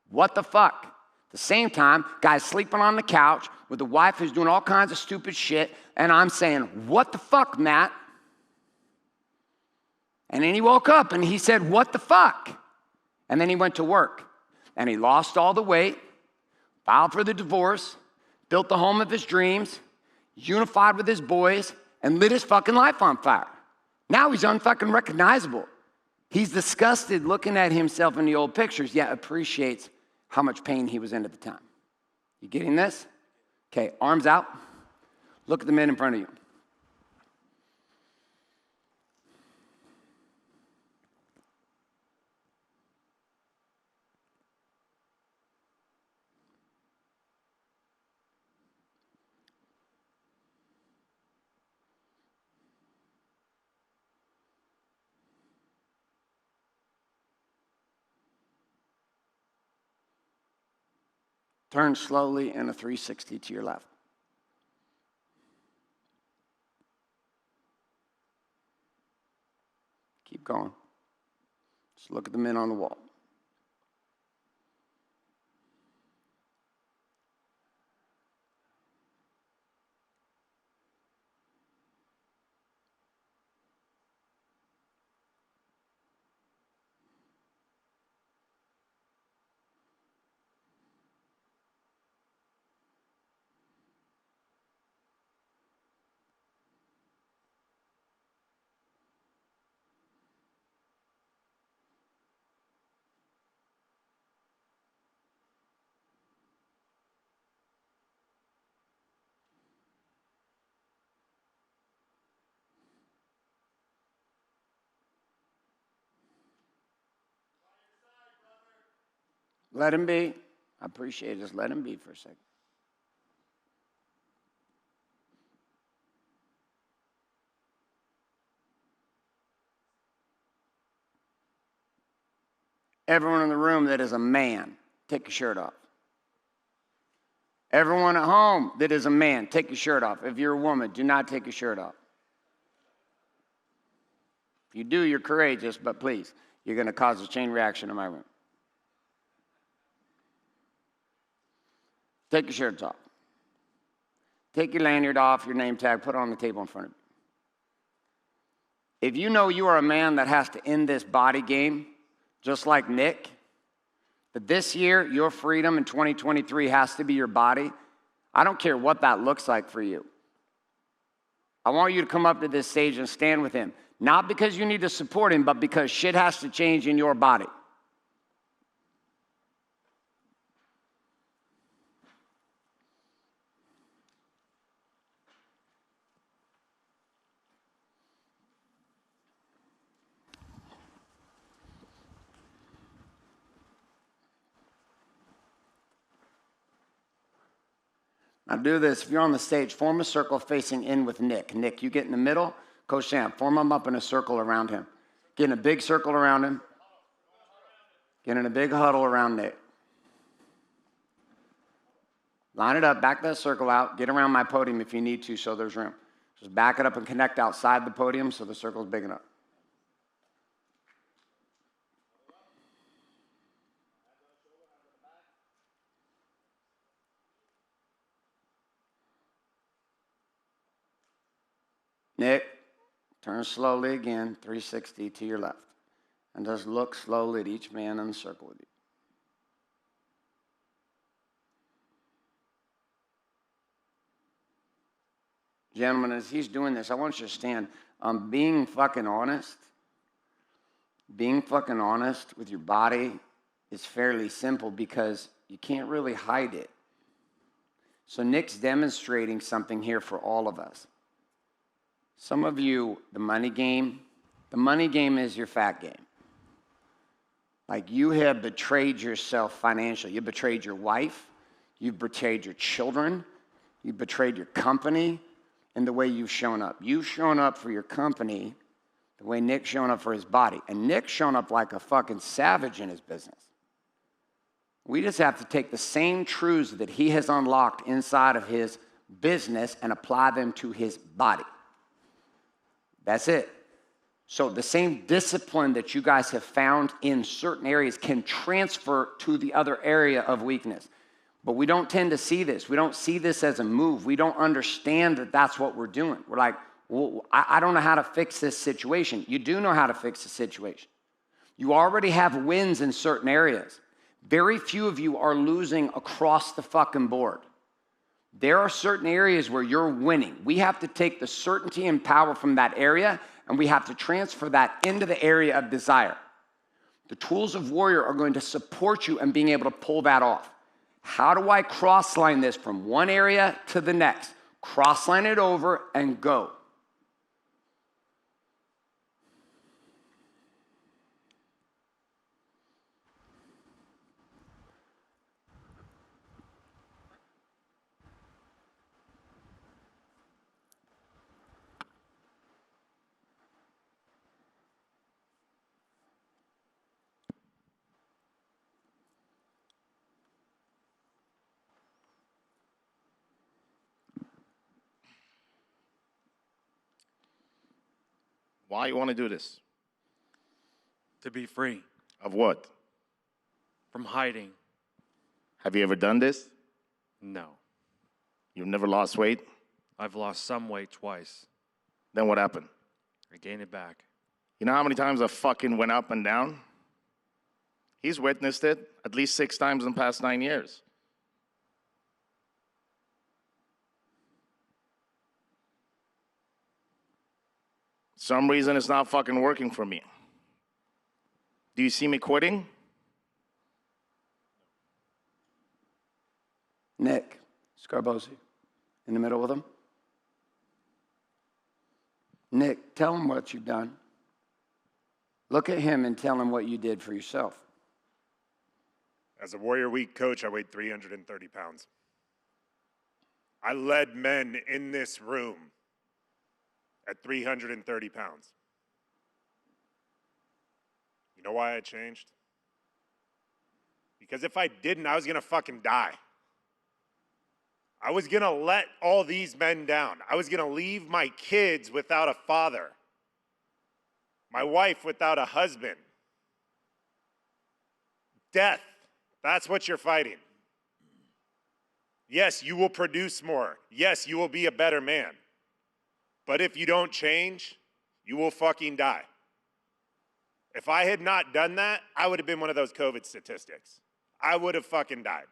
What the fuck? At the same time, guy's sleeping on the couch with a wife who's doing all kinds of stupid shit, and I'm saying, what the fuck, Matt? And then he woke up and he said, what the fuck? And then he went to work, and he lost all the weight, filed for the divorce, built the home of his dreams, unified with his boys, and lit his fucking life on fire. Now he's unfucking recognizable. He's disgusted looking at himself in the old pictures, yet appreciates how much pain he was in at the time. You getting this? Okay, arms out. Look at the men in front of you. Turn slowly in a 360 to your left. Keep going. Just look at the men on the wall. Let him be. I appreciate it. Just let him be for a second. Everyone in the room that is a man, take your shirt off. Everyone at home that is a man, take your shirt off. If you're a woman, do not take your shirt off. If you do, you're courageous, but please, you're going to cause a chain reaction in my room. Take your shirts off. Take your lanyard off, your name tag, put it on the table in front of you. If you know you are a man that has to end this body game, just like Nick, that this year, your freedom in 2023 has to be your body, I don't care what that looks like for you. I want you to come up to this stage and stand with him. Not because you need to support him, but because shit has to change in your body. Now do this. If you're on the stage, form a circle facing in with Nick. Nick, you get in the middle. Coach Sam, form them up in a circle around him. Get in a big circle around him. Get in a big huddle around Nick. Line it up, back that circle out. Get around my podium if you need to so there's room. Just back it up and connect outside the podium so the circle's big enough. Nick, turn slowly again, 360 to your left. And just look slowly at each man in the circle with you. Gentlemen, as he's doing this, I want you to stand. Being fucking honest with your body is fairly simple because you can't really hide it. So Nick's demonstrating something here for all of us. Some of you, the money game is your fat game. Like, you have betrayed yourself financially. You betrayed your wife. You've betrayed your children. You've betrayed your company in the way you've shown up. You've shown up for your company the way Nick's shown up for his body. And Nick's shown up like a fucking savage in his business. We just have to take the same truths that he has unlocked inside of his business and apply them to his body. That's it. So the same discipline that you guys have found in certain areas can transfer to the other area of weakness. But we don't tend to see this. We don't see this as a move. We don't understand that that's what we're doing. We're like, well, I don't know how to fix this situation. You do know how to fix the situation. You already have wins in certain areas. Very few of you are losing across the fucking board. There are certain areas where you're winning. We have to take the certainty and power from that area, and we have to transfer that into the area of desire. The tools of warrior are going to support you in being able to pull that off. How do I cross-line this from one area to the next? Cross-line it over and go. Why you want to do this? To be free Of what? from hiding. Have you ever done this? No. You've never lost weight? I've lost some weight twice. Then what happened? I gained it back. You know how many times I fucking went up and down? He's witnessed it at least 6 times in the past 9 years. Some reason it's not fucking working for me. Do you see me quitting? Nick Scarbosi, in the middle with him. Nick, tell him what you've done. Look at him and tell him what you did for yourself. As a Warrior Week coach, I weighed 330 pounds. I led men in this room at 330 pounds. You know why I changed? Because if I didn't, I was gonna fucking die. I was gonna let all these men down. I was gonna leave my kids without a father, my wife without a husband. Death, that's what you're fighting. Yes, you will produce more. Yes, you will be a better man. But if you don't change, you will fucking die. If I had not done that, I would have been one of those COVID statistics. I would have fucking died.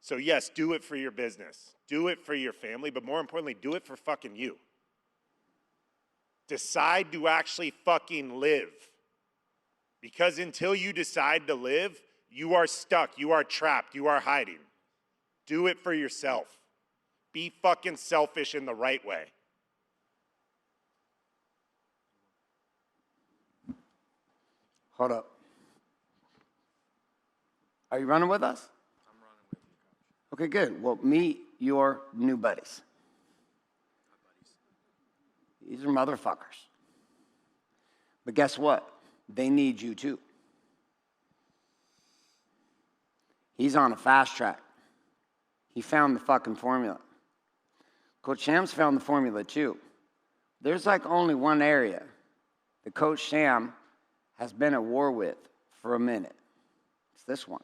So yes, do it for your business. Do it for your family, but more importantly, do it for fucking you. Decide to actually fucking live. Because until you decide to live, you are stuck, you are trapped, you are hiding. Do it for yourself. Be fucking selfish in the right way. Hold up. Are you running with us? I'm running with you, Coach. Okay, good. Well, meet your new buddies. These are motherfuckers. But guess what? They need you too. He's on a fast track. He found the fucking formula. Coach Sam's found the formula too. There's like only one area that Coach Sam has been at war with for a minute. It's this one.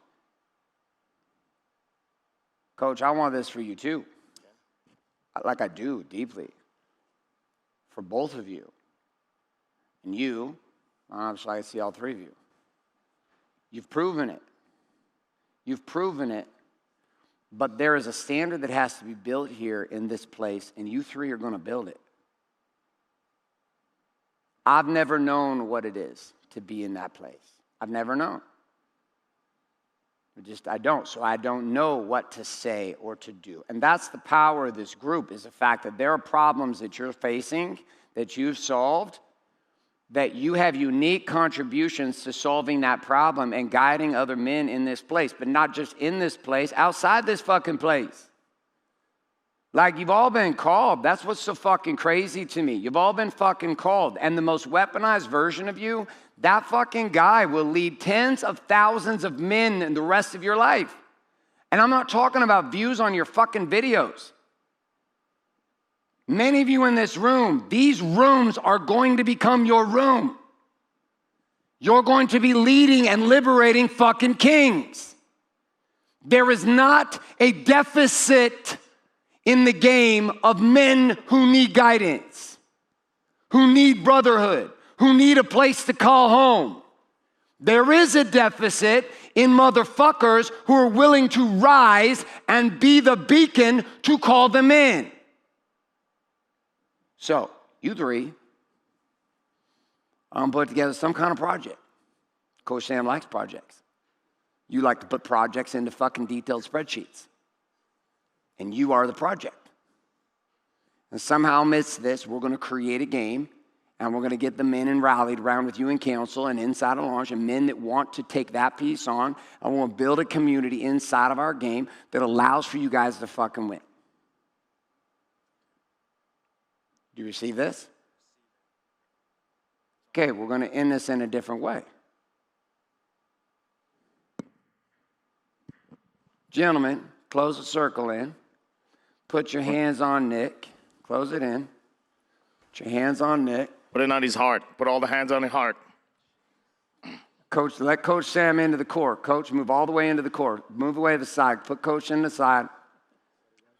Coach, I want this for you too. Like I do, deeply. For both of you. And you, obviously I see all three of you. You've proven it. You've proven it. But there is a standard that has to be built here in this place, and you three are going to build it. I've never known what it is to be in that place. I've never known. I don't. So I don't know what to say or to do. And that's the power of this group, is the fact that there are problems that you're facing, that you've solved, that you have unique contributions to solving that problem and guiding other men in this place, but not just in this place, outside this fucking place. Like, you've all been called. That's what's so fucking crazy to me. You've all been fucking called. And the most weaponized version of you, that fucking guy will lead tens of thousands of men in the rest of your life. And I'm not talking about views on your fucking videos. Many of you in this room, these rooms are going to become your room. You're going to be leading and liberating fucking kings. There is not a deficit in the game of men who need guidance, who need brotherhood, who need a place to call home. There is a deficit in motherfuckers who are willing to rise and be the beacon to call them in. So, you three, I'm putting together some kind of project. Coach Sam likes projects. You like to put projects into fucking detailed spreadsheets. And you are the project. And somehow amidst this, we're going to create a game, and we're going to get the men and rallied around with you in council and inside of launch, and men that want to take that piece on, and we'll build a community inside of our game that allows for you guys to fucking win. Do you receive this? Okay, we're going to end this in a different way. Gentlemen, close the circle in. Put your hands on Nick. Close it in. Put your hands on Nick. Put it on his heart. Put all the hands on his heart. Coach, let Coach Sam into the court. Coach, move all the way into the court. Move away to the side. Put Coach in the side.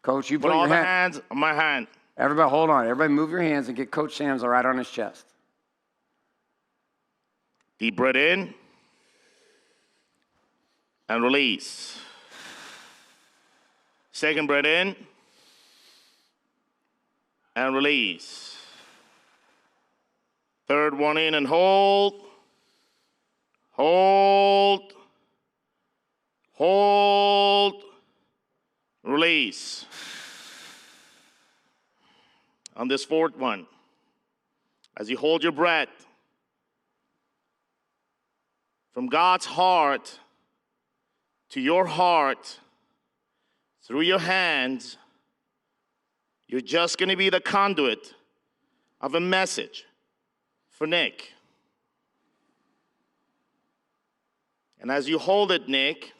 Coach, you Put all the hands on my hand. Everybody, hold on. Everybody move your hands and get Coach Sam's right on his chest. Deep breath in and release. Second breath in and release. Third one in and hold. Hold. Hold. Release. On this fourth one, as you hold your breath, from God's heart to your heart, through your hands, you're just going to be the conduit of a message for Nick. And as you hold it, Nick,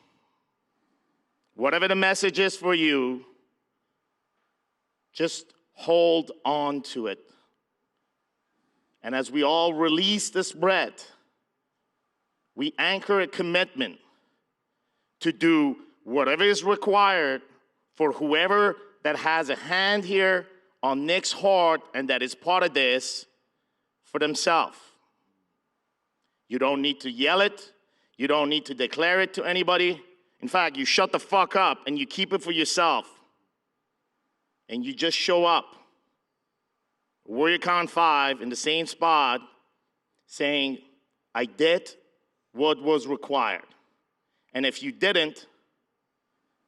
whatever the message is for you, just hold on to it. And as we all release this breath, we anchor a commitment to do whatever is required for whoever that has a hand here on Nick's heart and that is part of this for themselves. You don't need to yell it. You don't need to declare it to anybody. In fact, you shut the fuck up and you keep it for yourself. And you just show up. Warrior Con 5 in the same spot saying, I did what was required. And if you didn't,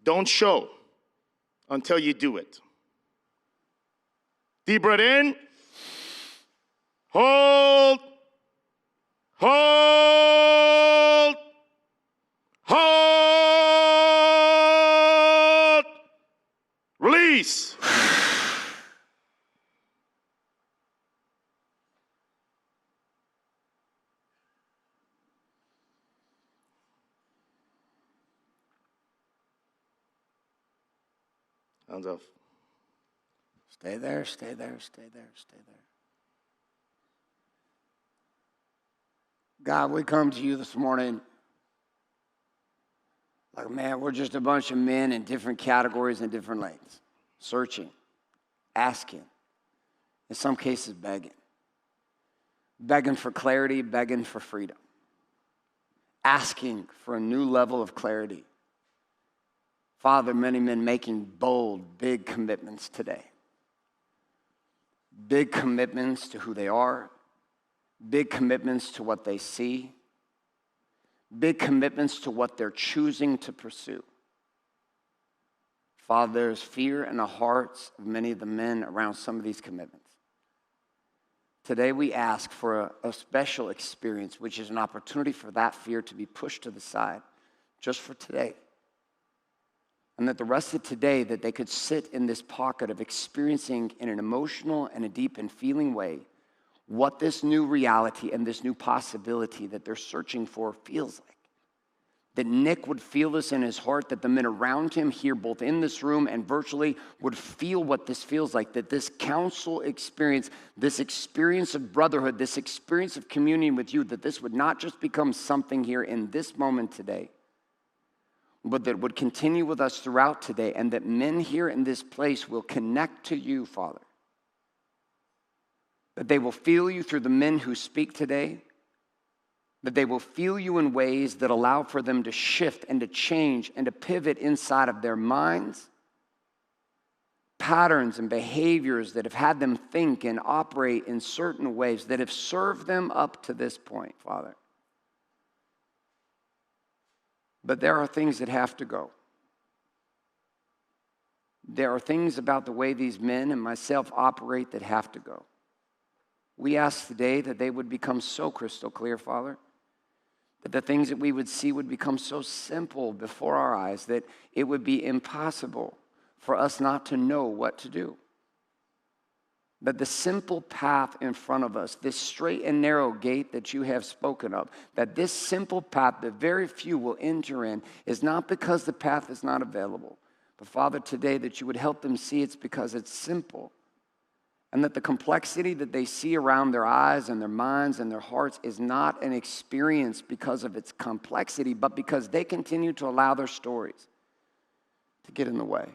don't show until you do it. Deep breath in. Hold. Hold. Hold. Release. Hands off. Stay there, stay there, stay there, stay there. God, we come to you this morning like, man, we're just a bunch of men in different categories and different lanes, searching, asking, in some cases begging. Begging for clarity, begging for freedom. Asking for a new level of clarity. Father, many men making bold, big commitments today. Big commitments to who they are. Big commitments to what they see. Big commitments to what they're choosing to pursue. Father, there's fear in the hearts of many of the men around some of these commitments. Today we ask for a special experience, which is an opportunity for that fear to be pushed to the side, just for today. And that the rest of today, that they could sit in this pocket of experiencing in an emotional and a deep and feeling way what this new reality and this new possibility that they're searching for feels like. That Nick would feel this in his heart, that the men around him here, both in this room and virtually, would feel what this feels like, that this council experience, this experience of brotherhood, this experience of communion with you, that this would not just become something here in this moment today, but that would continue with us throughout today, and that men here in this place will connect to you, Father. That they will feel you through the men who speak today, that they will feel you in ways that allow for them to shift and to change and to pivot inside of their minds, patterns and behaviors that have had them think and operate in certain ways that have served them up to this point, Father. But there are things that have to go. There are things about the way these men and myself operate that have to go. We ask today that they would become so crystal clear, Father, that the things that we would see would become so simple before our eyes that it would be impossible for us not to know what to do. That the simple path in front of us, this straight and narrow gate that you have spoken of, that this simple path that very few will enter in is not because the path is not available, but Father, today that you would help them see it's because it's simple. And that the complexity that they see around their eyes and their minds and their hearts is not an experience because of its complexity, but because they continue to allow their stories to get in the way.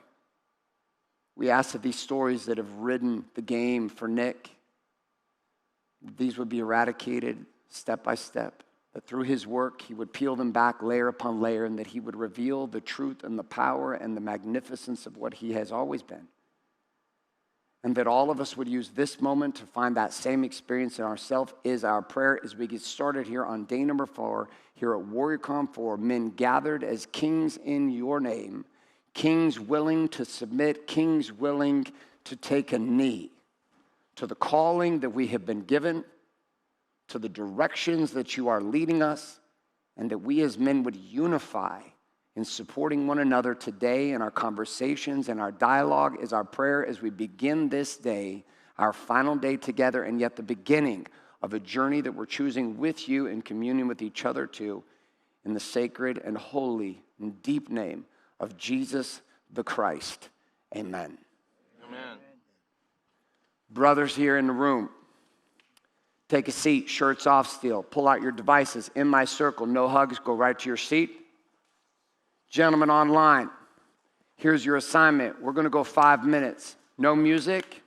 We ask that these stories that have ridden the game for Nick, these would be eradicated step by step. That through his work, he would peel them back layer upon layer, and that he would reveal the truth and the power and the magnificence of what he has always been. And that all of us would use this moment to find that same experience in ourselves is our prayer as we get started here on day number 4, here at WarriorCon 4, men gathered as kings in your name, kings willing to submit, kings willing to take a knee to the calling that we have been given, to the directions that you are leading us, and that we as men would unify in supporting one another today in our conversations and our dialogue is our prayer as we begin this day, our final day together, and yet the beginning of a journey that we're choosing with you in communion with each other too, in the sacred and holy and deep name of Jesus the Christ. Amen. Amen. Brothers here in the room, take a seat, shirts off still, pull out your devices. In my circle, no hugs, go right to your seat. Gentlemen online, here's your assignment. We're going to go 5 minutes. No music,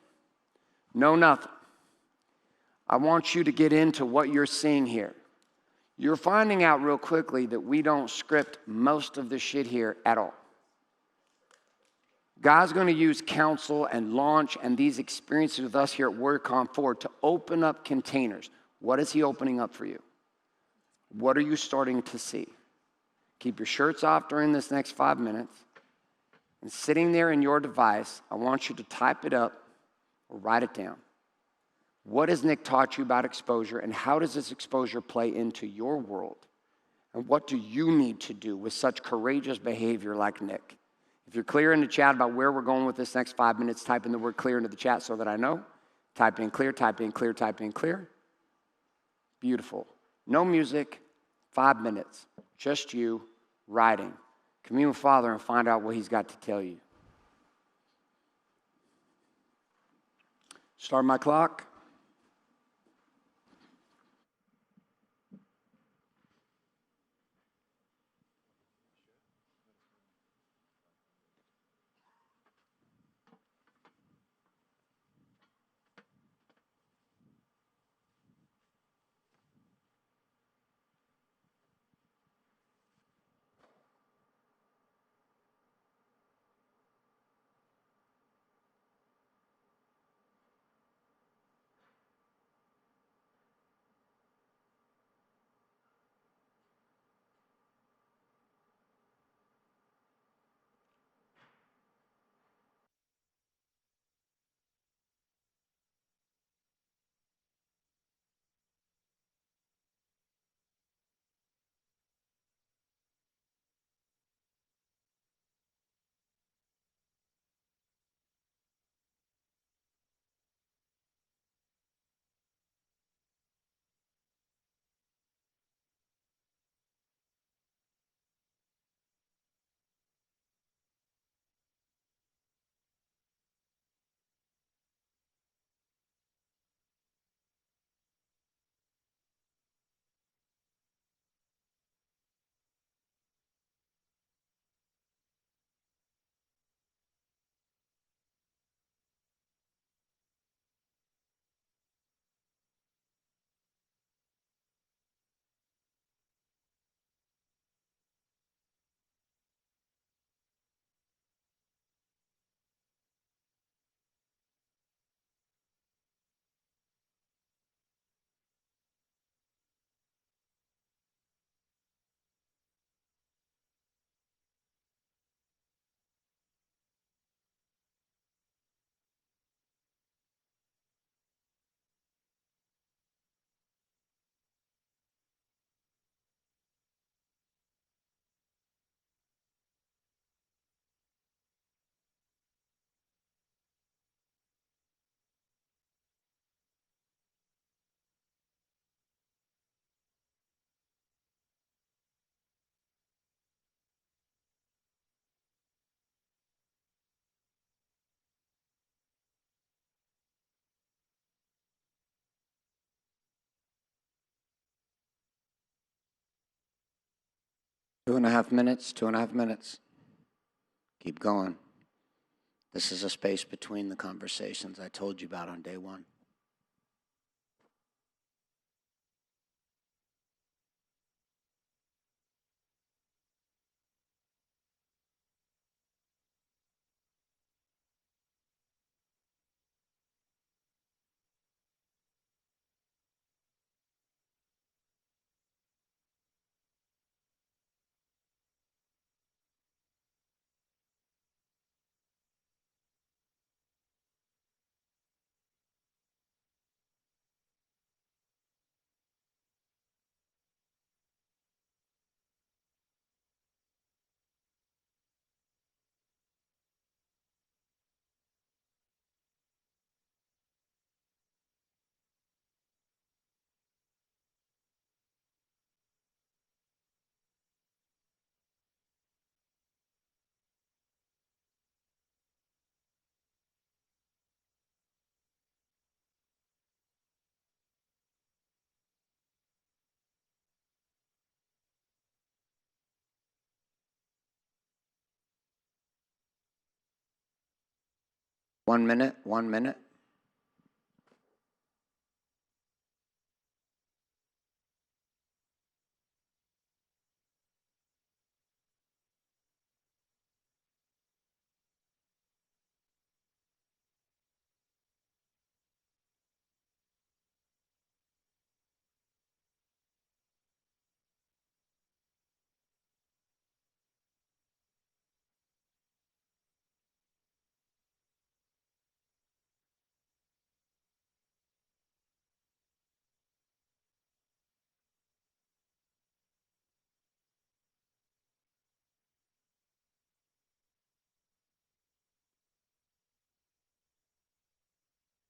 no nothing. I want you to get into what you're seeing here. You're finding out real quickly that we don't script most of the shit here at all. God's going to use counsel and launch and these experiences with us here at WarriorCon 4 to open up containers. What is he opening up for you? What are you starting to see? Keep your shirts off during this next 5 minutes. And sitting there in your device, I want you to type it up or write it down. What has Nick taught you about exposure, and how does this exposure play into your world? And what do you need to do with such courageous behavior like Nick? If you're clear in the chat about where we're going with this next 5 minutes, type in the word clear into the chat so that I know. Type in clear, type in clear, type in clear. Beautiful. No music, 5 minutes. Just you writing. Commune with Father and find out what he's got to tell you. Start my clock. 2.5 minutes, 2.5 minutes. Keep going. This is a space between the conversations I told you about on day one. One minute, 1 minute.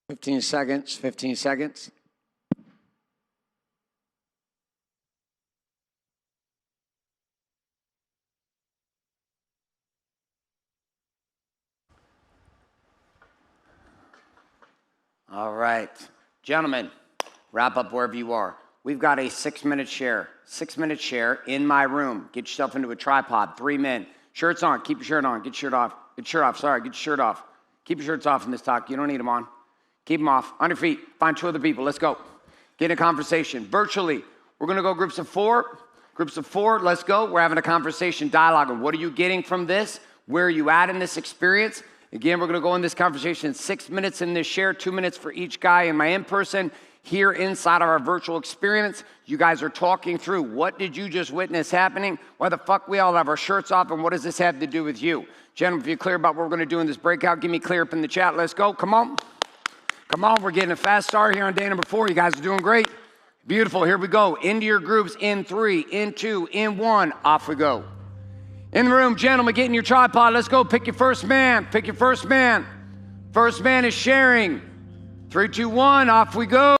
Fifteen seconds, 15 seconds. All right. Gentlemen, wrap up wherever you are. We've got a 6-minute share. 6-minute share in my room. Get yourself into a tripod. 3 men. Shirts on. Keep your shirt on. Get your shirt off. Get your shirt off. Sorry. Get your shirt off. Keep your shirts off in this talk. You don't need them on. Keep them off. On your feet. Find 2 other people. Let's go. Get in a conversation. Virtually. We're going to go groups of 4. Groups of 4. Let's go. We're having a conversation, dialogue. And what are you getting from this? Where are you at in this experience? Again, we're going to go in this conversation 6 minutes in this share, 2 minutes for each guy in my in-person. Here inside of our virtual experience, you guys are talking through what did you just witness happening? Why the fuck we all have our shirts off, and what does this have to do with you? Gentlemen, if you're clear about what we're going to do in this breakout, give me clear up in the chat. Let's go. Come on. Come on. We're getting a fast start here on day number 4. You guys are doing great. Beautiful. Here we go. Into your groups in 3, in 2, in 1. Off we go. In the room, gentlemen, get in your tripod. Let's go. Pick your first man. Pick your first man. First man is sharing. 3, 2, 1. Off we go.